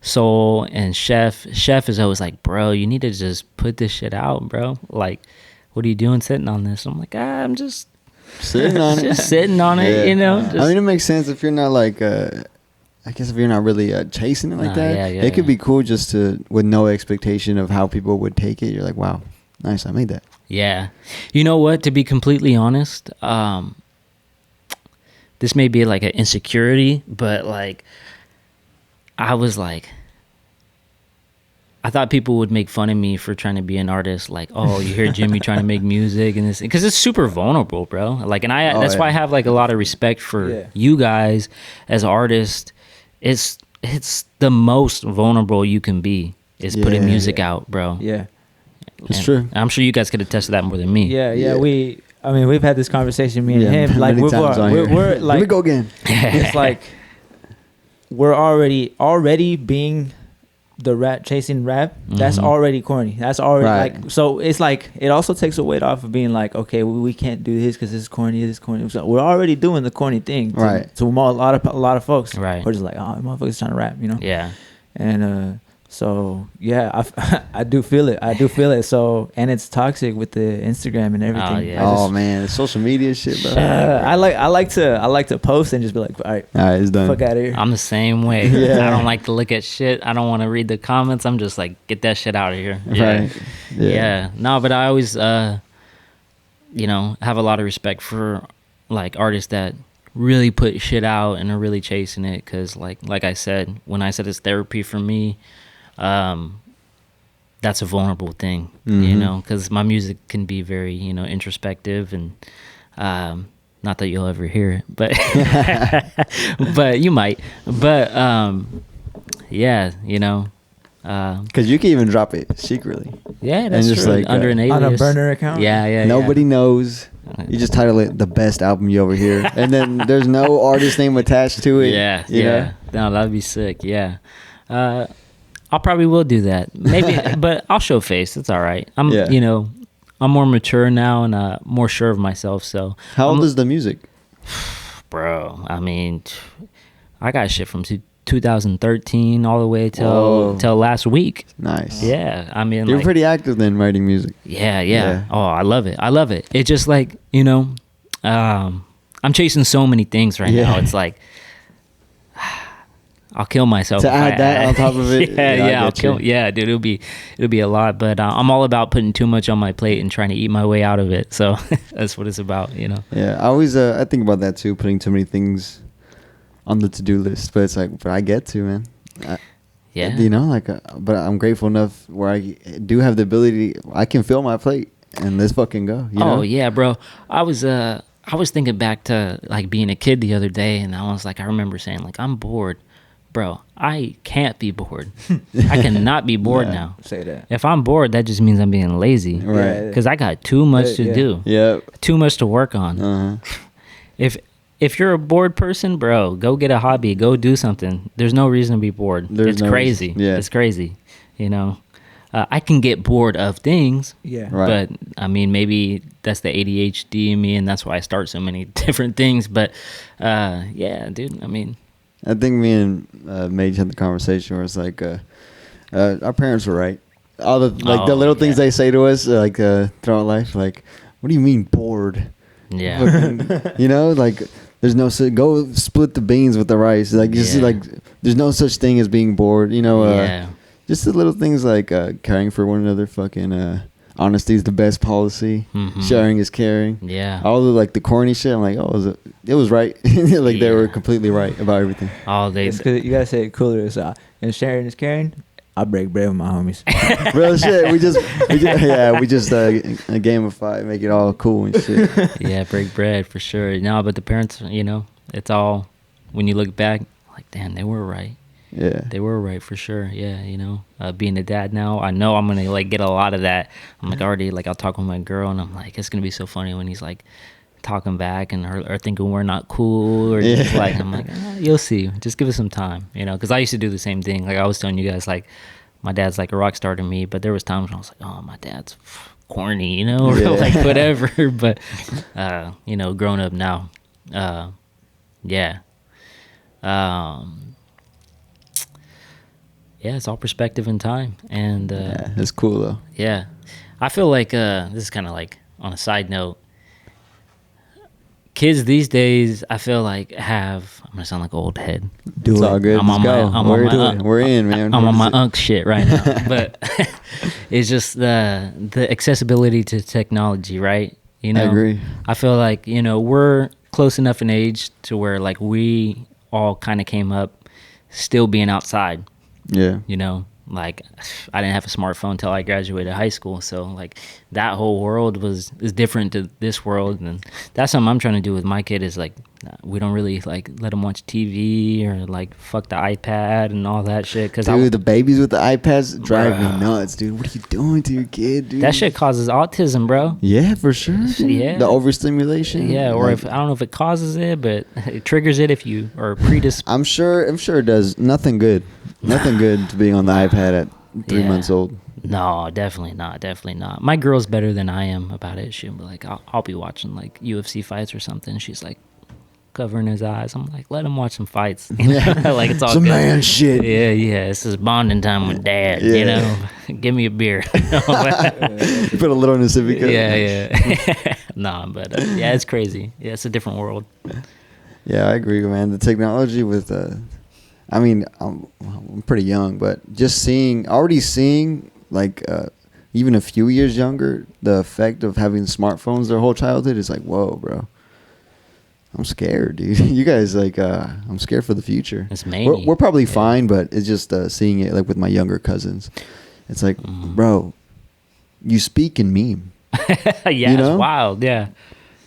Soul and Chef. Chef is always like, bro, you need to just put this shit out, bro. Like, what are you doing sitting on this? I'm like, I'm just sitting on it. Just sitting on it, you know? I mean, it makes sense if you're not like, I guess if you're not really chasing it like that. It could be cool just to, with no expectation of how people would take it. You're like, wow, nice, I made that. Yeah. You know what? To be completely honest, this may be like an insecurity, but like, I was like, I thought people would make fun of me for trying to be an artist. Like, oh, you hear Jimmy trying to make music and this, because it's super vulnerable, bro. Like, and that's why I have like a lot of respect for you guys as artists. It's the most vulnerable you can be is putting music out, bro. Yeah, it's true. I'm sure you guys could attest to that more than me. Yeah. We've had this conversation, me and him. Like we're like, let me go again. It's like we're already being the rat chasing rap. That's already corny. That's already like, so it's like it also takes a weight off of being like, okay, we can't do this because this is corny. So we're already doing the corny thing, to a lot of folks. Right. We're just like, oh, motherfuckers trying to rap, you know. Yeah. And so yeah, I do feel it. So, and it's toxic with the Instagram and everything. Oh yeah. Man, it's social media shit, bro. I like to post and just be like, all right, it's done. Fuck out of here. I'm the same way. I don't like to look at shit. I don't want to read the comments. I'm just like, get that shit out of here. Right. Yeah. No, but I always, have a lot of respect for like artists that really put shit out and are really chasing it. Cause like I said, when I said it's therapy for me, that's a vulnerable thing, you know, because my music can be very, introspective and not that you'll ever hear it, but but you might. But because you can even drop it secretly. Yeah, that's just true. like Under an alias. On a burner account. Yeah. Nobody knows. You just title it "The Best Album You Ever Hear," and then there's no artist name attached to it. Yeah. No, that'd be sick. Yeah. I probably will do that. Maybe, but I'll show face. It's all right. I'm more mature now and more sure of myself. So how old is the music? Bro, I mean, I got shit from 2013 all the way till last week. Nice. Yeah, I mean, you're pretty active then writing music. Yeah. Oh, I love it. It's just like, I'm chasing so many things right now. It's like, I'll kill myself to add that on top of it. I'll kill. Yeah, dude, it'll be a lot. But I'm all about putting too much on my plate and trying to eat my way out of it. So that's what it's about, Yeah, I always I think about that too, putting too many things on the to-do list. But it's like, but I get to, man. But I'm grateful enough where I do have the ability. I can fill my plate and let's fucking go. Yeah, bro. I was thinking back to like being a kid the other day, and I remember saying like, I'm bored. Bro, I can't be bored. I cannot be bored now. Say that. If I'm bored, that just means I'm being lazy. Right. Because I got too much to do. Yeah. Too much to work on. Uh-huh. if you're a bored person, bro, go get a hobby, go do something. There's no reason to be bored. There's It's no crazy. reason. Yeah. It's crazy. You know, I can get bored of things. Yeah. Right. But I mean, maybe that's the ADHD in me, and that's why I start so many different things. But yeah, dude. I mean, I think me and Maije had the conversation where it's like, our parents were right. All the the little things they say to us, throughout life, like, what do you mean bored? yeah. You know, like, there's no go split the beans with the rice. Like, just Yeah. like, there's no such thing as being bored. You know, Yeah. just the little things like caring for one another. Fucking honesty is the best policy. Mhm. Sharing is caring. Yeah. All the like the corny shit. I'm like, oh, it was right. Like they were Yeah. completely right about everything. All day. It's 'cause you gotta say it cooler. So, and sharing is caring. I break bread with my homies. Real shit. We just gamify, make it all cool and shit. Yeah, break bread for sure. No, but the parents, you know, it's all, when you look back, like, damn, they were right. Yeah. They were right for sure. Yeah, you know, being a dad now, I know I'm gonna like get a lot of that. I'm like already like I'll talk with my girl, and I'm like, it's gonna be so funny when he's like talking back and her or thinking we're not cool or just like I'm like, you'll see. Just give us some time, you know, because I used to do the same thing. Like I was telling you guys, like my dad's like a rock star to me, but there was times when I was like, oh, my dad's corny, you know, or like whatever. But you know, growing up now, yeah. Yeah, it's all perspective and time, and Yeah, it's cool though. yeah, I feel like this is kind of like on a side note. Kids these days, I feel like have. I'm gonna sound like an old head. It's all good. I'm Let's on go. my- I'm on my- We're in, man. I'm on my What is unk shit right now, but it's just the accessibility to technology, right? You know, I agree. I feel like, you know, we're close enough in age to where like we all kind of came up still being outside. it? Yeah. You know, like I didn't have a smartphone until I graduated high school, so like that whole world is different to this world, and that's something I'm trying to do with my kid is like we don't really like let him watch TV or like fuck the iPad and all that shit because Dude, the babies with the iPads drive Bruh. me nuts, dude. What are you doing to your kid, dude? that shit causes autism, bro. Yeah, for sure. Dude. Yeah. The overstimulation. Yeah, or Like, if I don't know if it causes it, but it triggers it if you are predisposed. I'm sure it does nothing good. Nothing good to being on the iPad at 3 Yeah. months old. No, definitely not. My girl's better than I am about it. She'll be like, I'll be watching like UFC fights or something. She's like covering his eyes. I'm like, let him watch some fights. You know? Like it's all Some good. man shit. Yeah. This is bonding time with dad. You Yeah. know, give me a beer. You put a little in the sippy cup. yeah. Nah, but yeah, it's crazy. Yeah, it's a different world. Yeah, I agree, man. The technology with, I mean, I'm pretty young, but just already seeing, like, even a few years younger, the effect of having smartphones their whole childhood is like, whoa, bro. I'm scared, dude. You guys, like, I'm scared for the future. It's mania. We're probably fine, but it's just seeing it, like, with my younger cousins. It's like, bro, you speak in meme. Yeah, You know? it's wild. Yeah.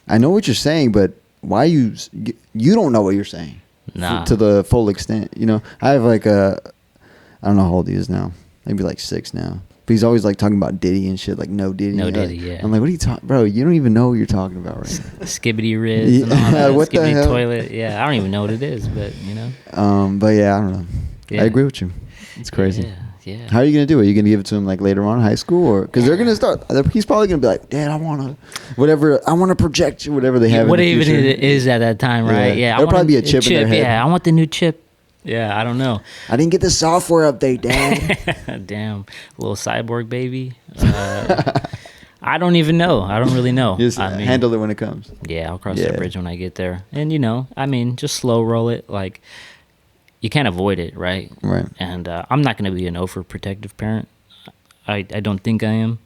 I know what you're saying, but why you don't know what you're saying Nah. to the full extent. You know, I have like I don't know how old he is now, maybe like 6 now. But he's always like talking about Diddy and shit, like no Diddy. No Like, Diddy, yeah. I'm like, what are you talking, bro? You don't even know what you're talking about right now. Skibbity Riz and all Yeah, that. what the Skibbity hell? toilet. Yeah, I don't even know what it is, but you know. But yeah, I don't know. Yeah. I agree with you. It's crazy. Yeah. How are you gonna do it? Are you gonna give it to him like later on in high school, or because they're gonna start? He's probably gonna be like, Dad, I want to project you, whatever they have. What in the even future. it is at that time, right? Yeah. Yeah. I There'll want probably be a chip in their head. Yeah, I want the new chip. Yeah, I don't know. I didn't get the software update, Dad. Damn, little cyborg baby. I don't even know. I don't really know. Just I mean, handle it when it comes. Yeah, I'll cross Yeah. that bridge when I get there. And you know, I mean, just slow roll it. Like you can't avoid it, right? Right. And I'm not going to be an overprotective parent. I don't think I am.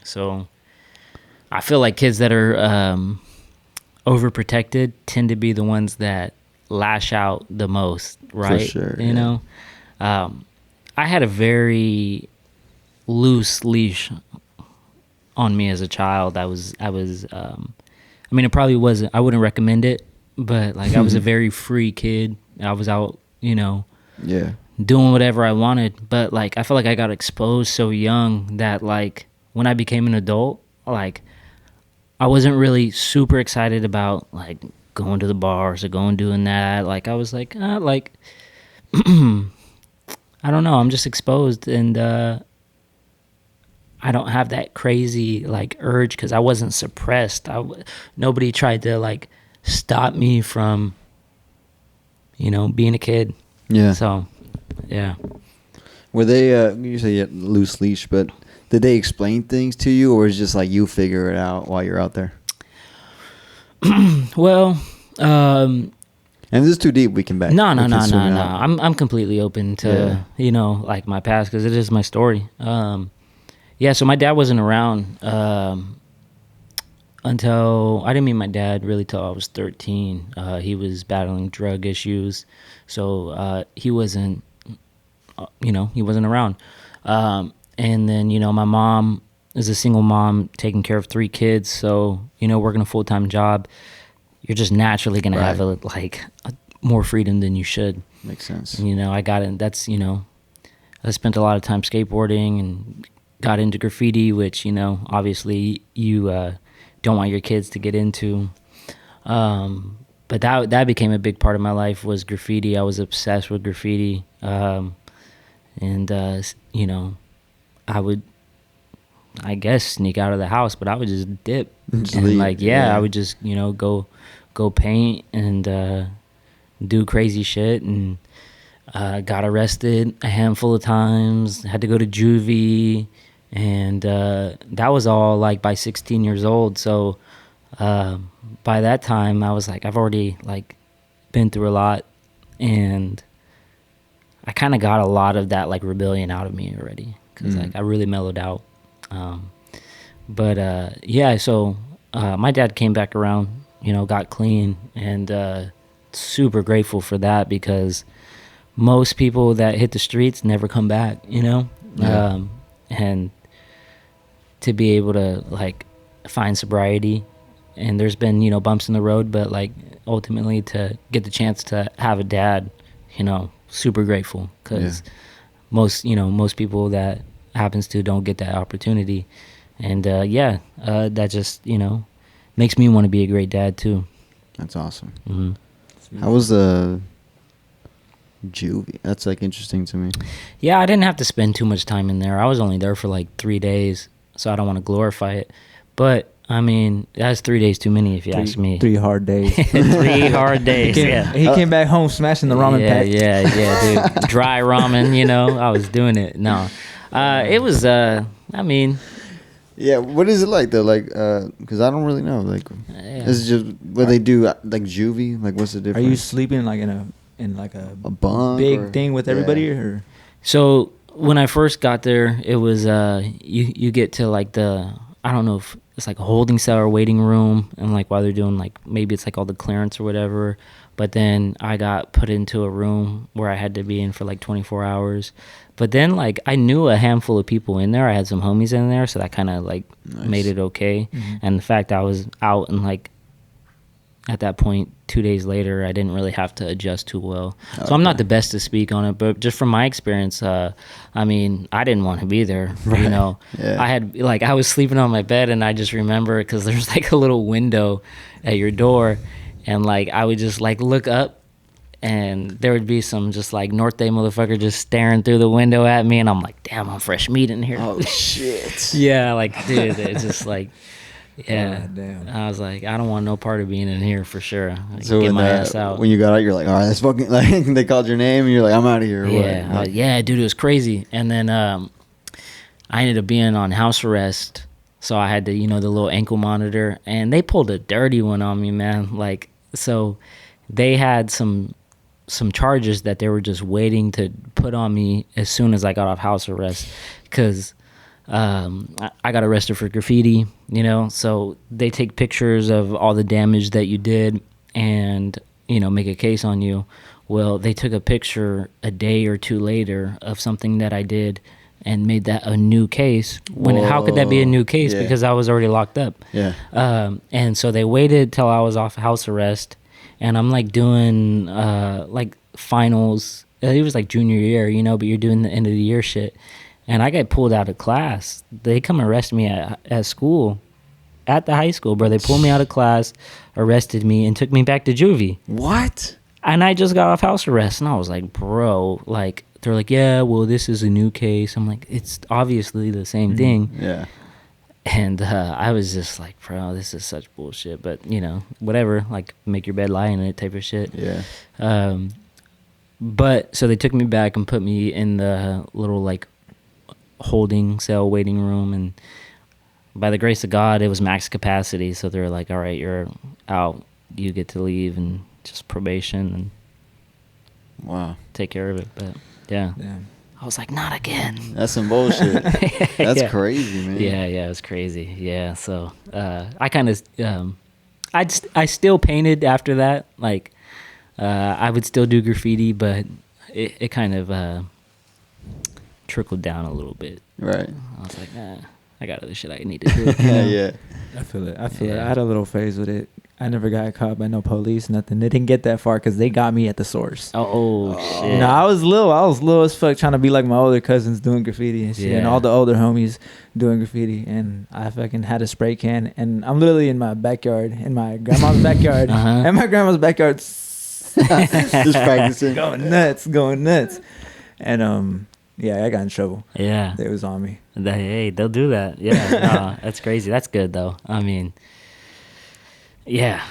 So I feel like kids that are overprotected tend to be the ones that lash out the most, right? sure, You yeah. know, I had a very loose leash on me as a child. I mean, it probably wasn't, I wouldn't recommend it, but like I was a very free kid. I was out, you know, Yeah. doing whatever I wanted. But like, I feel like I got exposed so young that like when I became an adult, like I wasn't really super excited about like going to the bars or going doing that. Like I was like, like I don't know. I'm just exposed, and I don't have that crazy like urge because I wasn't suppressed. Nobody tried to like stop me from, being a kid. Yeah. So, yeah. Were they? You say you had loose leash, but did they explain things to you, or is it just like you figure it out while you're out there? Well, and if this is too deep, we can back. no. we can swim it out. I'm completely open to like my past because it is my story. Yeah. So my dad wasn't around until I didn't meet my dad really till I was 13. He was battling drug issues, so he wasn't. He wasn't around. And then my mom is a single mom taking care of 3 kids, so working a full-time job, you're just naturally gonna have more freedom than you should. Makes sense. I got in. That's I spent a lot of time skateboarding and got into graffiti, which obviously you don't want your kids to get into. But that became a big part of my life was graffiti. I was obsessed with graffiti, and I would, I guess, sneak out of the house, but I would just dip. Just and leave, like, I would just, go paint and do crazy shit, and got arrested a handful of times, had to go to juvie, and that was all like by 16 years old. So by that time I was like, I've already like been through a lot, and I kind of got a lot of that like rebellion out of me already, because like I really mellowed out. So my dad came back around, got clean, and super grateful for that, because most people that hit the streets never come back, and to be able to like find sobriety, and there's been bumps in the road, but like ultimately to get the chance to have a dad, super grateful, because most people that happens to don't get that opportunity, and that just makes me want to be a great dad too. That's awesome. Mm-hmm. How was the juvie? That's like interesting to me. Yeah, I didn't have to spend too much time in there. I was only there for like 3 days, so I don't want to glorify it, but I mean, that's 3 days too many if you ask me. 3 hard days. 3 hard days. He came back home smashing the ramen pack. Yeah, dude. Dry ramen, I was doing it. No, it was. I mean, yeah. What is it like though? Like, because I don't really know. Like, this is just what they do. Like juvie. Like, what's the difference? Are you sleeping like in a bunk big thing with everybody, or? So when I first got there, it was you get to like the, I don't know if it's like a holding cell or waiting room, and like while they're doing like maybe it's like all the clearance or whatever, but then I got put into a room where I had to be in for like 24 hours. But then like I knew a handful of people in there. I had some homies in there, so that kind of like made it okay. And the fact I was out and like at that point 2 days later, I didn't really have to adjust too well. So I'm not the best to speak on it, but just from my experience, I mean, I didn't want to be there. Yeah. I had like I was sleeping on my bed, and I just remember because there's like a little window at your door, and like I would just like look up, and there would be some just like North Day motherfucker just staring through the window at me, and I'm like, damn, I'm fresh meat in here. Oh shit. Yeah, like dude, it's just like. Yeah, damn. I was like, I don't want no part of being in here for sure. Like, So get my ass out. when you got out, you're like, all right, let's fucking, like, they called your name, and you're like, I'm out of here. Or Yeah, what? Like, yeah, dude, it was crazy. And then I ended up being on house arrest, so I had to, the little ankle monitor, and they pulled a dirty one on me, man. Like, so they had some charges that they were just waiting to put on me as soon as I got off house arrest, because I got arrested for graffiti, so they take pictures of all the damage that you did and, make a case on you. Well, they took a picture a day or 2 later of something that I did and made that a new case. How could that be a new case? Yeah. Because I was already locked up. Yeah. And so they waited till I was off house arrest, and I'm like doing like finals. It was like junior year, but you're doing the end of the year shit. And I got pulled out of class. They come arrest me at school, at the high school, bro. They pulled me out of class, arrested me, and took me back to juvie. What? And I just got off house arrest, and I was like, bro, like, they're like, yeah, well, this is a new case. I'm like, it's obviously the same thing. Yeah. And I was just like, bro, this is such bullshit. But, you know, whatever, like, make your bed, lie in it type of shit. Yeah. But so they took me back and put me in the little, like, holding cell waiting room. And by the grace of God, it was max capacity. So they were like, all right, you're out. You get to leave and just probation and Wow. take care of it. But, yeah. Damn. I was like, not again. That's some bullshit. That's Yeah. crazy, man. Yeah, it was crazy. Yeah, so I kind of, I still painted after that. Like, I would still do graffiti, but it kind of trickled down a little bit. Right. I was like, I got other shit I need to do. Yeah, yeah. I feel it. I feel it. Yeah. I had a little phase with it. I never got caught by no police, nothing. They didn't get that far because they got me at the source. Oh, shit. You know, I was little as fuck, trying to be like my older cousins doing graffiti and shit, and Yeah. all the older homies doing graffiti. And I fucking had a spray can, and I'm literally in my backyard, in my grandma's backyard, Uh-huh. and my grandma's backyard, Just practicing. going nuts. And yeah, I got in trouble. Yeah. They was on me. Hey, they'll do that. Yeah, no, that's crazy. That's good, though. I mean, yeah.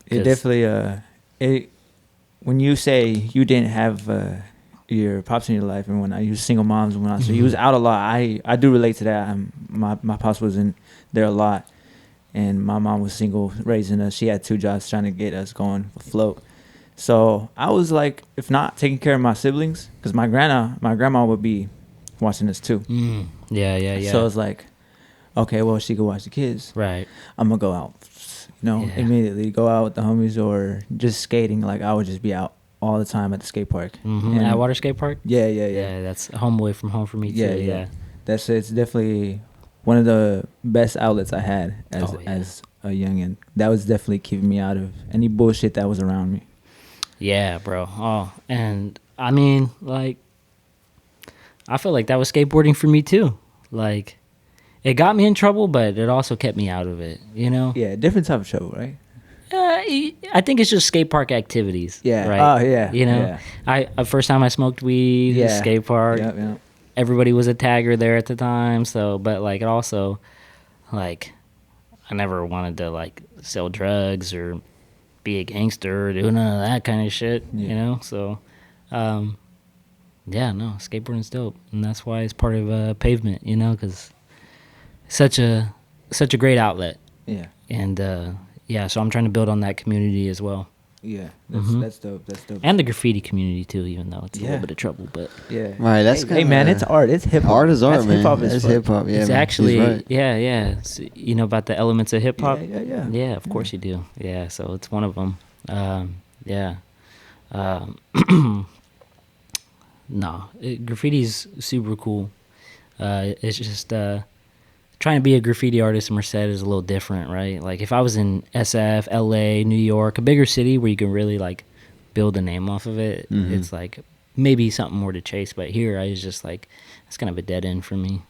It 'Cause- definitely when you say you didn't have your pops in your life, and when I use single moms, and when I say you was out a lot, I do relate to that. My pops wasn't there a lot, and my mom was single raising us. She had 2 jobs trying to get us going afloat. So I was like, if not taking care of my siblings, because my grandma would be watching us too. Yeah. So it's like, okay, well, she could watch the kids. Right. I'm gonna go out, Yeah. immediately go out with the homies or just skating. Like I would just be out all the time at the skate park. Mm-hmm. And- At Water Skate Park? Yeah. Yeah, that's a home away from home for me, too. Yeah. It's definitely one of the best outlets I had Oh, yeah. as a youngin. That was definitely keeping me out of any bullshit that was around me. Yeah, bro. Oh, and I mean, like, I feel like that was skateboarding for me too. Like, it got me in trouble, but it also kept me out of it, you know? Yeah, different type of show, right? I think it's just skate park activities. Yeah. Right? Oh, yeah. You know, First time I smoked weed, Yeah. skate park. Yep. Everybody was a tagger there at the time. So, but like, it also, like, I never wanted to like sell drugs or be a gangster or do none of that kind of shit, you Yeah. know? So, yeah, no, skateboarding's dope. And that's why it's part of Pavement, you know, because such a great outlet. Yeah. And, yeah, so I'm trying to build on that community as well. Yeah. Mhm. That's dope. That's dope. And the graffiti community, too, even though it's a Yeah. little bit of trouble. But Yeah. Right, that's hey man, kinda- it's art. It's hip hop. Art is art, man. Hip-hop That's is fuck. hip hop. Yeah, it's man. actually, He's right. yeah. So, you know about the elements of hip hop? Yeah. Yeah, of course you do. Yeah, so it's one of them. Yeah. No, graffiti's super cool. It's just trying to be a graffiti artist in Merced is a little different, right? Like if I was in SF, LA, New York, a bigger city where you can really like build a name off of it, Mhm. it's like maybe something more to chase. But here, I was just like, it's kind of a dead end for me.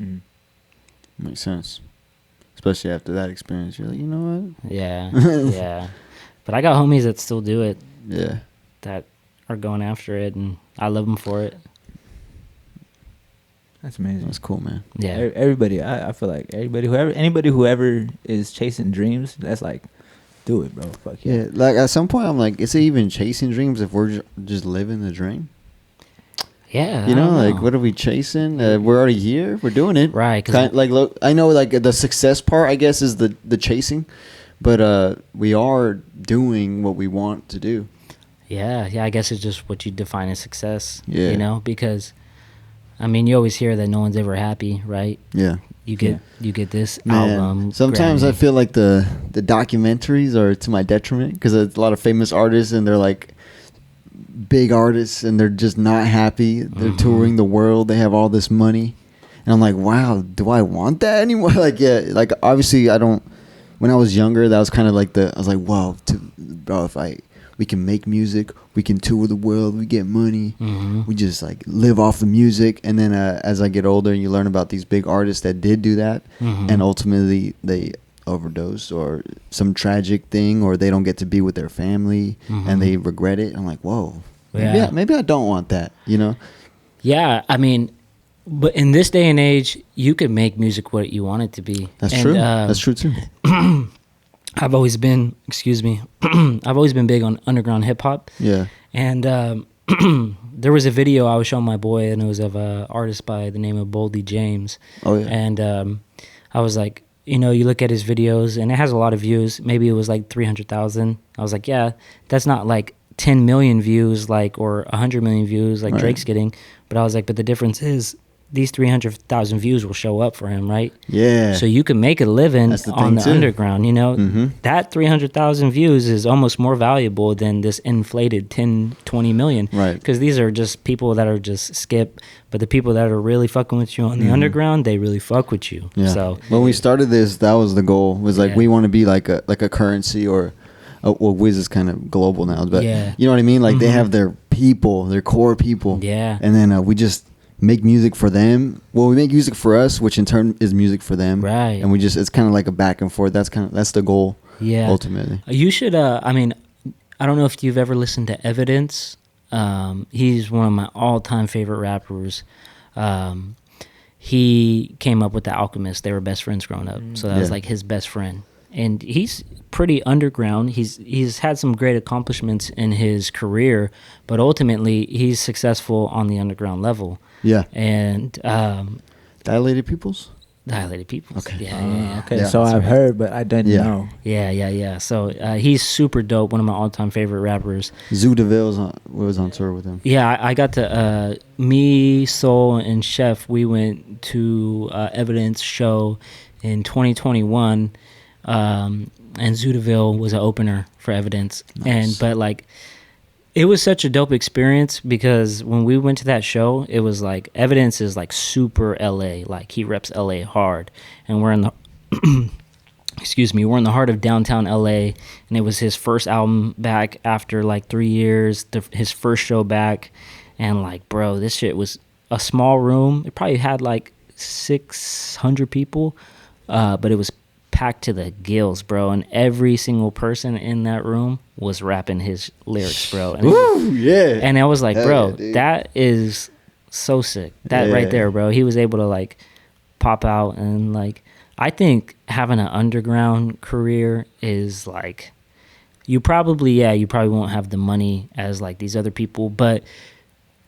Mm. Makes sense. Especially after that experience, you're like, you know Yeah, yeah. But I got homies that still do it, what? Yeah. that are going after it, and I love them for it. That's amazing. That's cool, man. Yeah. Everybody, I feel like anybody who ever is chasing dreams, that's like, do it, bro. Fuck yeah. Yeah, like at some point, I'm like, is it even chasing dreams if we're just living the dream? Yeah. You I know, don't like what are we chasing? We're already here. We're doing it. Right. 'Cause Like, look, I know, like the success part, I guess, is the chasing, but we are doing what we want to do. yeah, I guess it's just what you define as success. Yeah. You know, because I mean, you always hear that no one's ever happy, right? Yeah. You get this Man, album. sometimes I Grammy. feel like the documentaries are to my detriment because a lot of famous artists and they're like big artists and they're just not happy. They're Mhm. touring the world. They have all this money, and I'm like, wow, do I want that anymore? Like, yeah, like obviously I don't. When I was younger, that was kind of like I was like, wow, bro, if we we can make music, we can tour the world, we get money, Mm-hmm. we just like live off the music. And then as I get older, you learn about these big artists that did do that, Mhm. and ultimately they overdose or some tragic thing, or they don't get to be with their family, Mhm. and they regret it. I'm like, whoa, Yeah. maybe I don't want that, you know? Yeah, I mean, but in this day and age, you could make music what you want it to be. That's And, true. That's true too. I've always been, excuse me, I've always been big on underground hip hop. Yeah. And there was a video I was showing my boy, and it was of an artist by the name of Doni James. Oh yeah. And I was like, you know, you look at his videos, and it has a lot of views. Maybe it was like 300,000. I was like, yeah, that's not like 10 million views, like, or 100 million views, like Right. Drake's getting. But I was like, but the difference is these 300,000 views will show up for him, right? Yeah. So you can make a living That's the on thing, the too. underground, you know? Mhm. That 300,000 views is almost more valuable than this inflated 10, 20 million. Right. Because these are just people that are just skip. But the people that are really fucking with you on the underground, they really fuck with you. Yeah. So when we started this, that was the goal. Was like Yeah. we want to be like a currency, or well, Wiz is kind of global now, but Yeah. you know what I mean. Like they Mhm. have their people, their core people. Yeah. And then we just make music for them. Well, we make music for us, which in turn is music for them. Right. And we just it's kind of like a back and forth. That's the goal. Yeah. Ultimately. You should, I mean, I don't know if you've ever listened to Evidence. He's one of my all-time favorite rappers. He came up with The Alchemist. They were best friends growing up. So that was Yeah. like his best friend. And he's pretty underground. He's had some great accomplishments in his career, but ultimately he's successful on the underground level. Yeah. And Dilated Peoples. Dilated People. Okay. Yeah. Okay, Yeah, so that's I've right. heard, but I didn't Yeah. know. Yeah. So he's super dope. One of my all-time favorite rappers. Zoo DeVille was on tour with him. Yeah, I got to me, Soul, and Chef. We went to Evidence show in 2021, and Zootaville was an opener for Evidence. Nice. But like, it was such a dope experience because when we went to that show, it was like Evidence is like super LA, like he reps LA hard, and we're in the excuse me, we're in the heart of downtown LA, and it was his first album back after like 3 years, his first show back, and like, bro, this shit was a small room. It probably had like 600 people, but it was packed to the gills, bro, and every single person in that room was rapping his lyrics, bro. And, Woo, yeah. and I was like, Hell bro, yeah, dude. that is so sick. That Yeah. right there, bro. He was able to like pop out, and like, I think having an underground career is like, you probably won't have the money as like these other people, but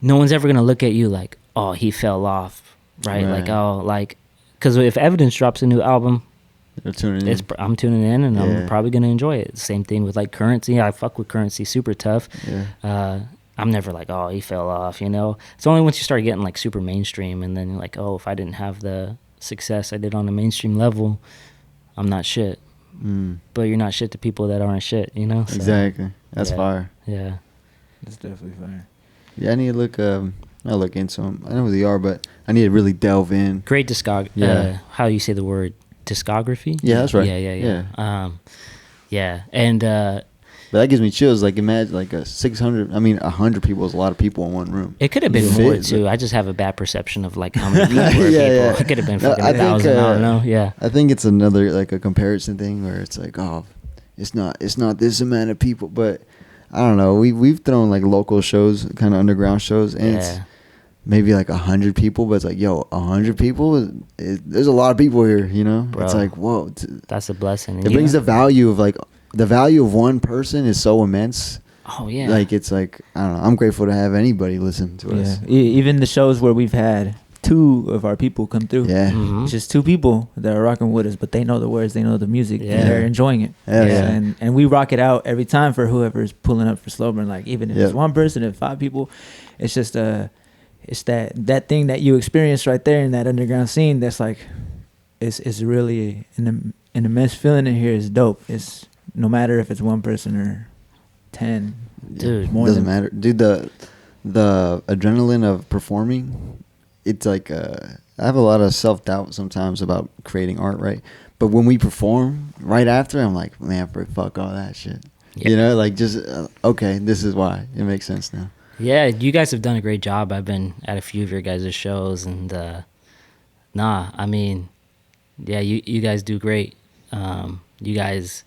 no one's ever gonna look at you like, oh, he fell off, right? Like, Right. oh, like, because if Evidence drops a new album, They're tuning in. I'm tuning in, and Yeah. I'm probably gonna enjoy it. Same thing with like Currency. I fuck with Currency super tough. Yeah. I'm never like, oh, he fell off, you know. It's only once you start getting like super mainstream, and then you're like, oh, if I didn't have the success I did on the mainstream level, I'm not shit. Mm. But you're not shit to people that aren't shit, you know. So, Exactly. That's yeah. fire. Yeah. That's definitely fire. Yeah, I need to look. I look into them. I know who they are, but I need to really delve in. Great Yeah. how you say the word discography? Yeah, that's right. Yeah. And But that gives me chills. Like imagine like a 600. I mean, 100 people is a lot of people in one room. it could have been Yeah. more Fit, too. but- I just have a bad perception of like how many people were Yeah, people. yeah. It could have been No, fucking I 1,000. think, I don't know. Yeah. I think it's another like a comparison thing where it's like, oh, it's not this amount of people, but I don't know. We've thrown like local shows, kind of underground shows, and it's Yeah. maybe like 100 people, but it's like, yo, 100 people. There's a lot of people here, you know. Bro. It's like, whoa. That's a blessing. It brings the value of like the value of one person is so immense. Oh yeah. Like it's like I don't know. I'm grateful to have anybody listen to Yeah. us. Even the shows where we've had 2 of our people come through. Yeah. Mhm. It's just 2 people that are rocking with us, but they know the words, they know the music, Yeah. and they're enjoying it. Hell yeah. And we rock it out every time for whoever's pulling up for Slowburn. Like even if Yeah. it's 1 person, if 5 people, it's just it's that thing that you experience right there in that underground scene. That's like, it's really an immense feeling in here. Is dope. It's no matter if it's 1 person or 10. Dude. more Doesn't than- matter, dude. The adrenaline of performing, it's like I have a lot of self doubt sometimes about creating art, right? But when we perform right after, I'm like, man, fuck all that shit. You know, like just okay, this is why it makes sense now. Yeah, you guys have done a great job. I've been at a few of your guys' shows, and I mean, yeah, you guys do great. You guys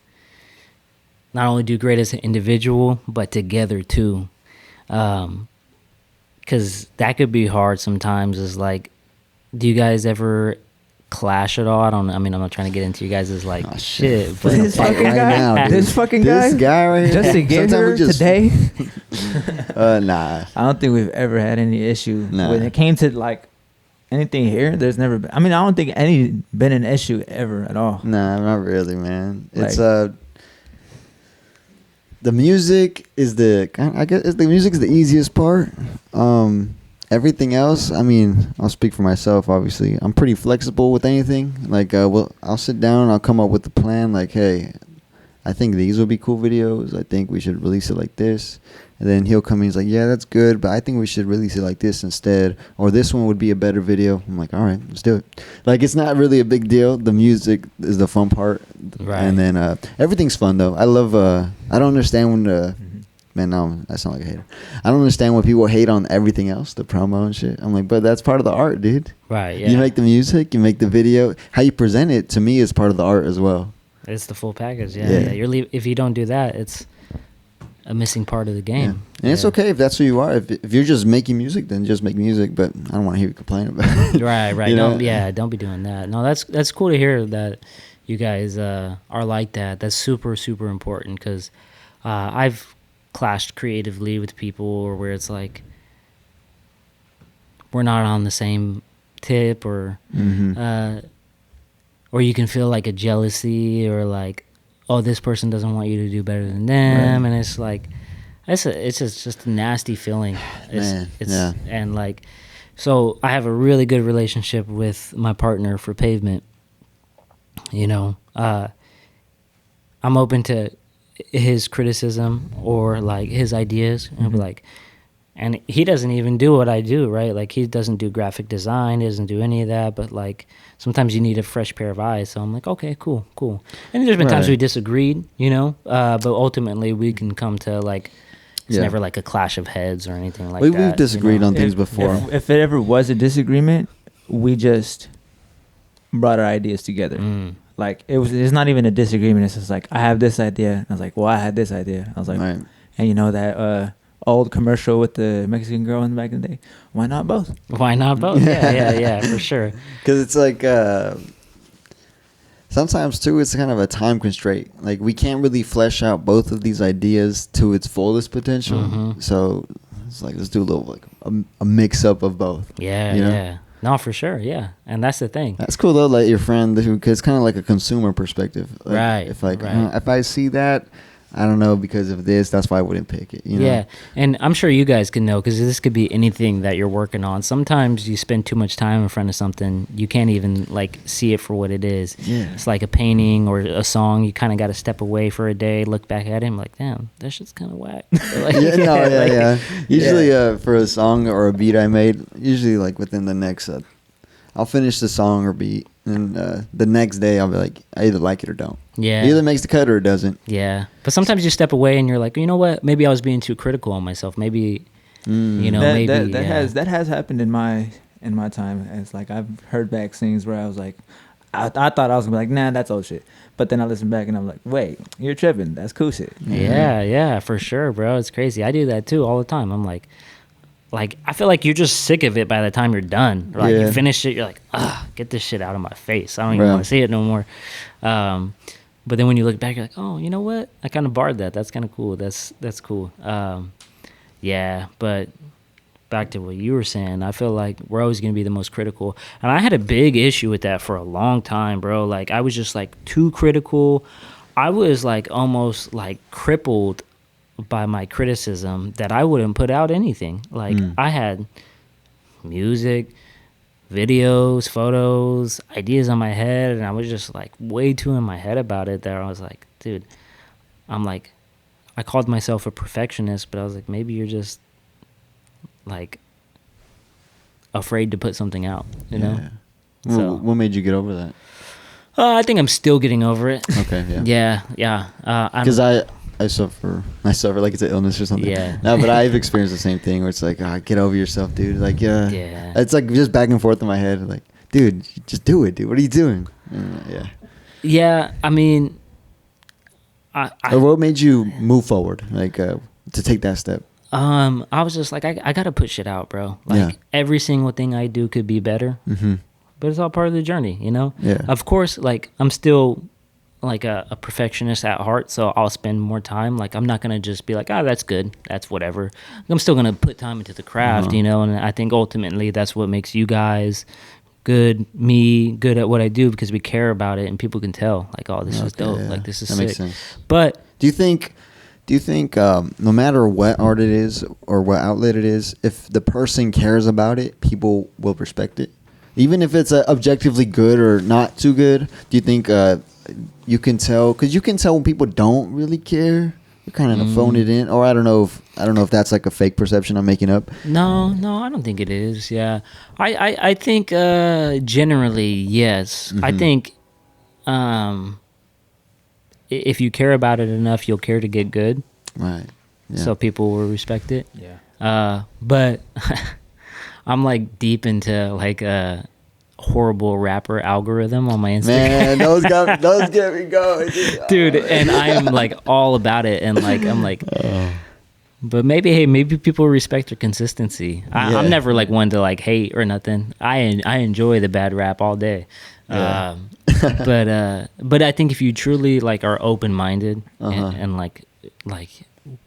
not only do great as an individual, but together too. Because that could be hard sometimes. Is like, do you guys ever clash at all? I mean, I'm not trying to get into you guys' like shit, but This fucking guy, this fucking guy, this guy right here. just to get here today. Nah, I don't think we've ever had any issue when it came to like anything here. There's never been. I mean, I don't think been an issue ever at all. Nah, not really, man. It's the music is the music is the easiest part. Everything else, I mean, I'll speak for myself, obviously. I'm pretty flexible with anything. Like, I'll sit down, I'll come up with a plan, like, hey, I think these would be cool videos. I think we should release it like this. And then he'll come in, he's like, yeah, that's good, but I think we should release it like this instead. Or this one would be a better video. I'm like, all right, let's do it. Like, it's not really a big deal. The music is the fun part. Right. And then everything's fun, though. I love, I don't understand when man, no, I sound like a hater. I don't understand when people hate on everything else, the promo and shit. I'm like, but that's part of the art, dude. Right, yeah. You make the music, you make the video. How you present it, to me, is part of the art as well. It's the full package, yeah. If you don't do that, it's a missing part of the game. Yeah. And it's okay if that's who you are. If you're just making music, then just make music. But I don't want to hear you complain about it. Right. You know? Don't be doing that. No, that's cool to hear that you guys are like that. That's super, super important because I've clashed creatively with people or where it's like we're not on the same tip or you can feel like a jealousy or like, oh, this person doesn't want you to do better than them, and it's like it's just a nasty feeling. And like, so I have a really good relationship with my partner for Pavement. You know, I'm open to his criticism or like his ideas, and I'll be like, and he doesn't even do what I do, right? Like he doesn't do graphic design, he doesn't do any of that, but like sometimes you need a fresh pair of eyes. So I'm like, okay, cool. And there's been times we disagreed, you know, but ultimately we can come to like, it's never like a clash of heads or anything like that. We've disagreed on things before. If it ever was a disagreement, we just brought our ideas together. Like it's not even a disagreement. It's just like, I have this idea. I was like, well, I had this idea. I was like, and you know that old commercial with the Mexican girl in the back of the day? Why not both? Yeah, for sure. Because it's like sometimes too, it's kind of a time constraint. Like we can't really flesh out both of these ideas to its fullest potential. So it's like, let's do a little like a mix up of both. Yeah. No, for sure, yeah, and that's the thing. That's cool though, like your friend, because it's kind of like a consumer perspective, like, right? If like if I see that, I don't know, because of this, that's why I wouldn't pick it. You know? Yeah, and I'm sure you guys can know because this could be anything that you're working on. Sometimes you spend too much time in front of something, you can't even like see it for what it is. Yeah, it's like a painting or a song. You kind of got to step away for a day, look back at it, and like, damn, that shit's kind of whack. Like, Usually, for a song or a beat I made, usually like within the next, I'll finish the song or beat, and the next day I'll be like, I either like it or don't. Yeah. It either makes the cut or it doesn't. Yeah. But sometimes you step away and you're like, you know what? Maybe I was being too critical on myself. Maybe, you know, that has happened in my time. It's like I've heard back things where I was like, I thought I was gonna be like, nah, that's old shit. But then I listen back and I'm like, wait, you're tripping. That's cool shit. Yeah, for sure, bro. It's crazy. I do that too all the time. I'm like I feel like you're just sick of it by the time you're done. Like you finish it, you're like, get this shit out of my face. I don't even want to see it no more. But then when you look back, you're like, oh, you know what? I kind of barred that. That's kind of cool. That's cool. Yeah, but back to what you were saying, I feel like we're always going to be the most critical. And I had a big issue with that for a long time, bro. Like, I was just, like, too critical. I was, like, almost, like, crippled by my criticism that I wouldn't put out anything. Like, I had music, videos, photos, ideas on my head, and I was just like way too in my head about it that I was like, dude, I'm like, I called myself a perfectionist, but I was like, maybe you're just like afraid to put something out, you know? So what made you get over that? I think I'm still getting over it. Okay, yeah. Because suffer like it's an illness or something. Yeah. No, but I've experienced the same thing where it's like, get over yourself, dude. Like, Yeah. It's like just back and forth in my head. Like, dude, just do it, dude. What are you doing? Yeah. Yeah, I mean, Or what made you move forward, like, to take that step? I was just like, I gotta put shit out, bro. Like, Yeah. every single thing I do could be better, but it's all part of the journey, you know? Yeah. Of course, like, I'm still like a perfectionist at heart, so I'll spend more time. Like, I'm not gonna just be like, that's good, that's whatever. I'm still gonna put time into the craft, you know? And I think ultimately that's what makes you guys good, me good at what I do, because we care about it and people can tell, like, oh, this is dope, like, this is that sick. makes sense. But Do you think no matter what art it is or what outlet it is, if the person cares about it, people will respect it? Even if it's objectively good or not too good, do you think you can tell? Because you can tell when people don't really care. They're kind of phone it in, or I don't know if that's like a fake perception I'm making up. No, I don't think it is. Yeah, I think generally yes. I think if you care about it enough, you'll care to get good. Right. Yeah. So people will respect it. Yeah. But I'm like deep into like a horrible rapper algorithm on my Instagram. Man, those get me going, dude. And I am like all about it, and like I'm like. But maybe people respect their consistency. I'm never like one to like hate or nothing. I enjoy the bad rap all day. Yeah. But I think if you truly like are open minded and like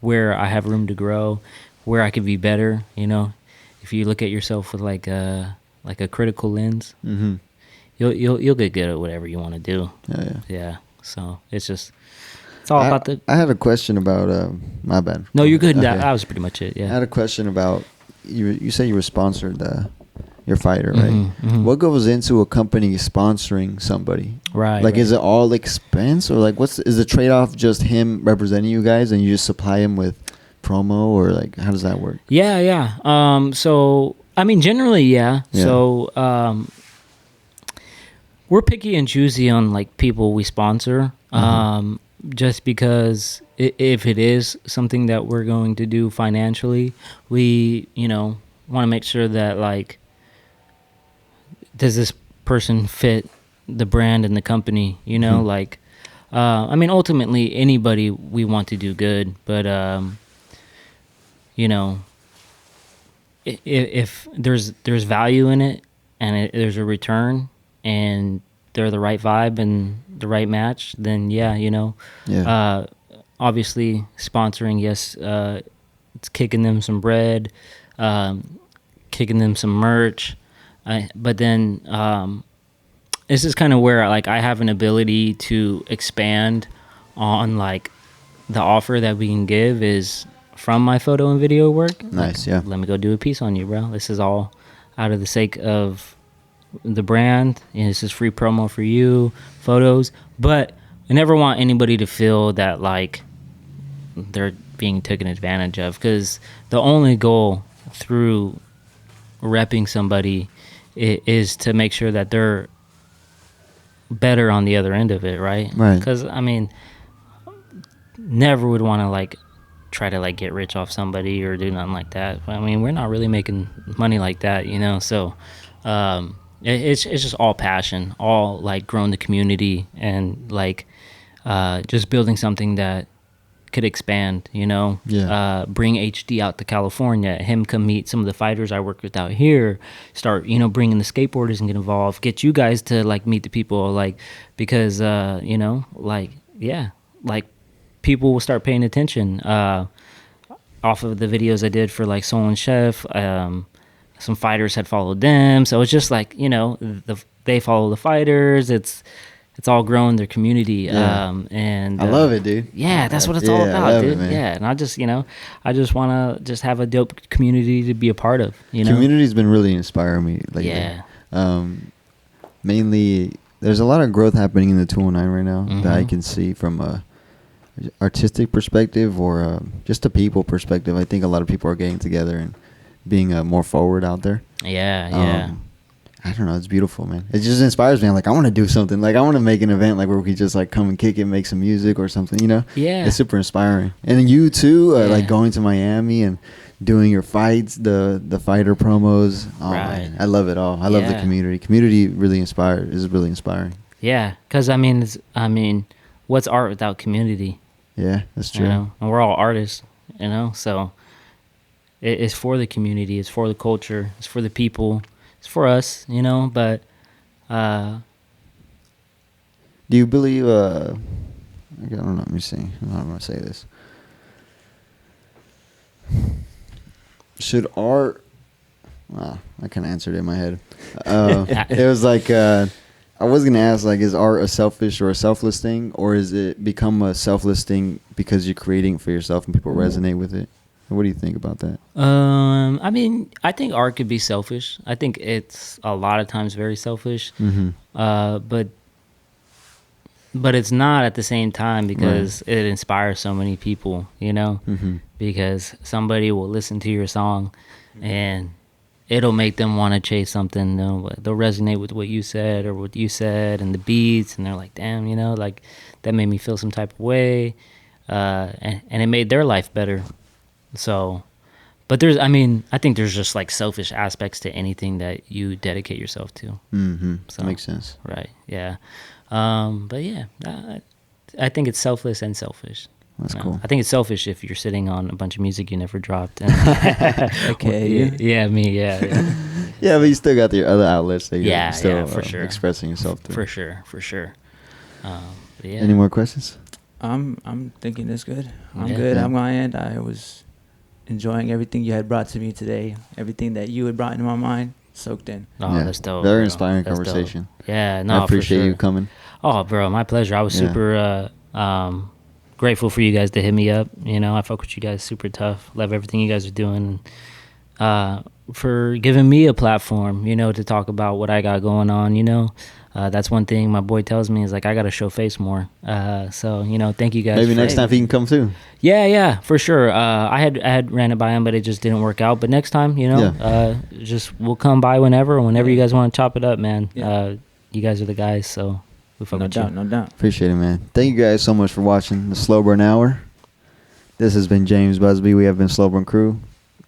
where I have room to grow, where I could be better, you know, if you look at yourself with like a critical lens, you'll get good at whatever you want to do. Yeah. So it's all about the. I had a question about my bad. No, you're good. Okay. That was pretty much it. Yeah. I had a question about you say you were sponsored your fighter, right? What goes into a company sponsoring somebody? Right. Like, right. is it all expense, or like is the trade off just him representing you guys and you just supply him with promo, or like how does that work? Yeah. So I mean, generally, yeah. So we're picky and choosy on like people we sponsor. Just because if it is something that we're going to do financially, we, want to make sure that, like, does this person fit the brand and the company, like, I mean, ultimately anybody we want to do good, but, if there's value in it and there's a return and they're the right vibe and the right match, then obviously sponsoring, yes, it's kicking them some bread, kicking them some merch, but then this is kind of where like I have an ability to expand on like the offer that we can give is from my photo and video work. Nice. Like, let me go do a piece on you, bro. This is all out of the sake of the brand, and this is free promo for you, photos. But I never want anybody to feel that like they're being taken advantage of, because the only goal through repping somebody is to make sure that they're better on the other end of it, right? Because I mean, never would want to like try to like get rich off somebody or do nothing like that. I mean, we're not really making money like that, so it's just all passion, all like growing the community and like just building something that could expand, bring HD out to California, him come meet some of the fighters I work with out here, start, bringing the skateboarders and get involved, get you guys to like meet the people, like, because, people will start paying attention off of the videos I did for like Soul and Chef. Some fighters had followed them, so it's just like they follow the fighters. It's all growing their community, and I love it, dude. Yeah, that's what it's all about, dude. It, yeah, and I just want to just have a dope community to be a part of. Community's been really inspiring me lately. Yeah. Mainly, there's a lot of growth happening in the 209 right now that I can see from a artistic perspective or just a people perspective. I think a lot of people are getting together and being more forward out there. Yeah. I don't know. It's beautiful, man. It just inspires me. I'm like, I want to do something. Like, I want to make an event like where we could just like come and kick it, make some music or something. You know? Yeah. It's super inspiring. And you too, Yeah. like going to Miami and doing your fights, the fighter promos. Oh, Right. man, I love it all. I love the Yeah. community. Community really is really inspiring. Yeah, because I mean, what's art without community? Yeah, that's You true. know, and we're all artists, you know. So it's for the community, it's for the culture, it's for the people, it's for us, you know. But Do you believe? I don't know. Let me see. How am I gonna say this? Should art? I kind of answered it in my head. It was like I was gonna ask, like, is art a selfish or a selfless thing, or is it become a selfless thing because you're creating it for yourself and people resonate with it? What do you think about that? I mean, I think art could be selfish. I think it's a lot of times very selfish. But it's not at the same time, because it inspires so many people, you know, because somebody will listen to your song and it'll make them want to chase something. You know, they'll resonate with what you said or what you said and the beats, and they're like, damn, you know, like that made me feel some type of way. And it made their life better. So, but I think there's just like selfish aspects to anything that you dedicate yourself to. So makes sense. Right. Yeah. But yeah, I think it's selfless and selfish. That's You know, cool. I think it's selfish if you're sitting on a bunch of music you never dropped. And Okay. yeah, me. Yeah. Yeah, but you still got your other outlets that you're Yeah, still yeah, for sure. expressing yourself through. For sure. But yeah. Any more questions? I'm thinking it's good. I'm Yeah. good Yeah. on my end. I was enjoying everything you had brought to me today. Everything that you had brought into my mind, soaked in. Oh, Yeah. that's dope. Very bro. inspiring That's dope. conversation. Yeah, no, I appreciate for sure. you coming. Oh, bro, my pleasure. I was Yeah. super grateful for you guys to hit me up. You know, I fuck with you guys super tough. Love everything you guys are doing. For giving me a platform, you know, to talk about what I got going on, you know. That's one thing my boy tells me is like, I got to show face more. So, you know, thank you guys. Maybe for- next time he can come too. Yeah, for sure. I had ran it by him, but it just didn't work out. But next time, you know, just we'll come by whenever you guys want to chop it up, man. Yeah. You guys are the guys, so we fuck No with doubt, you. no doubt. Appreciate it, man. Thank you guys so much for watching the Slow Burn Hour. This has been James Busbea. We have been Slowburn Crew.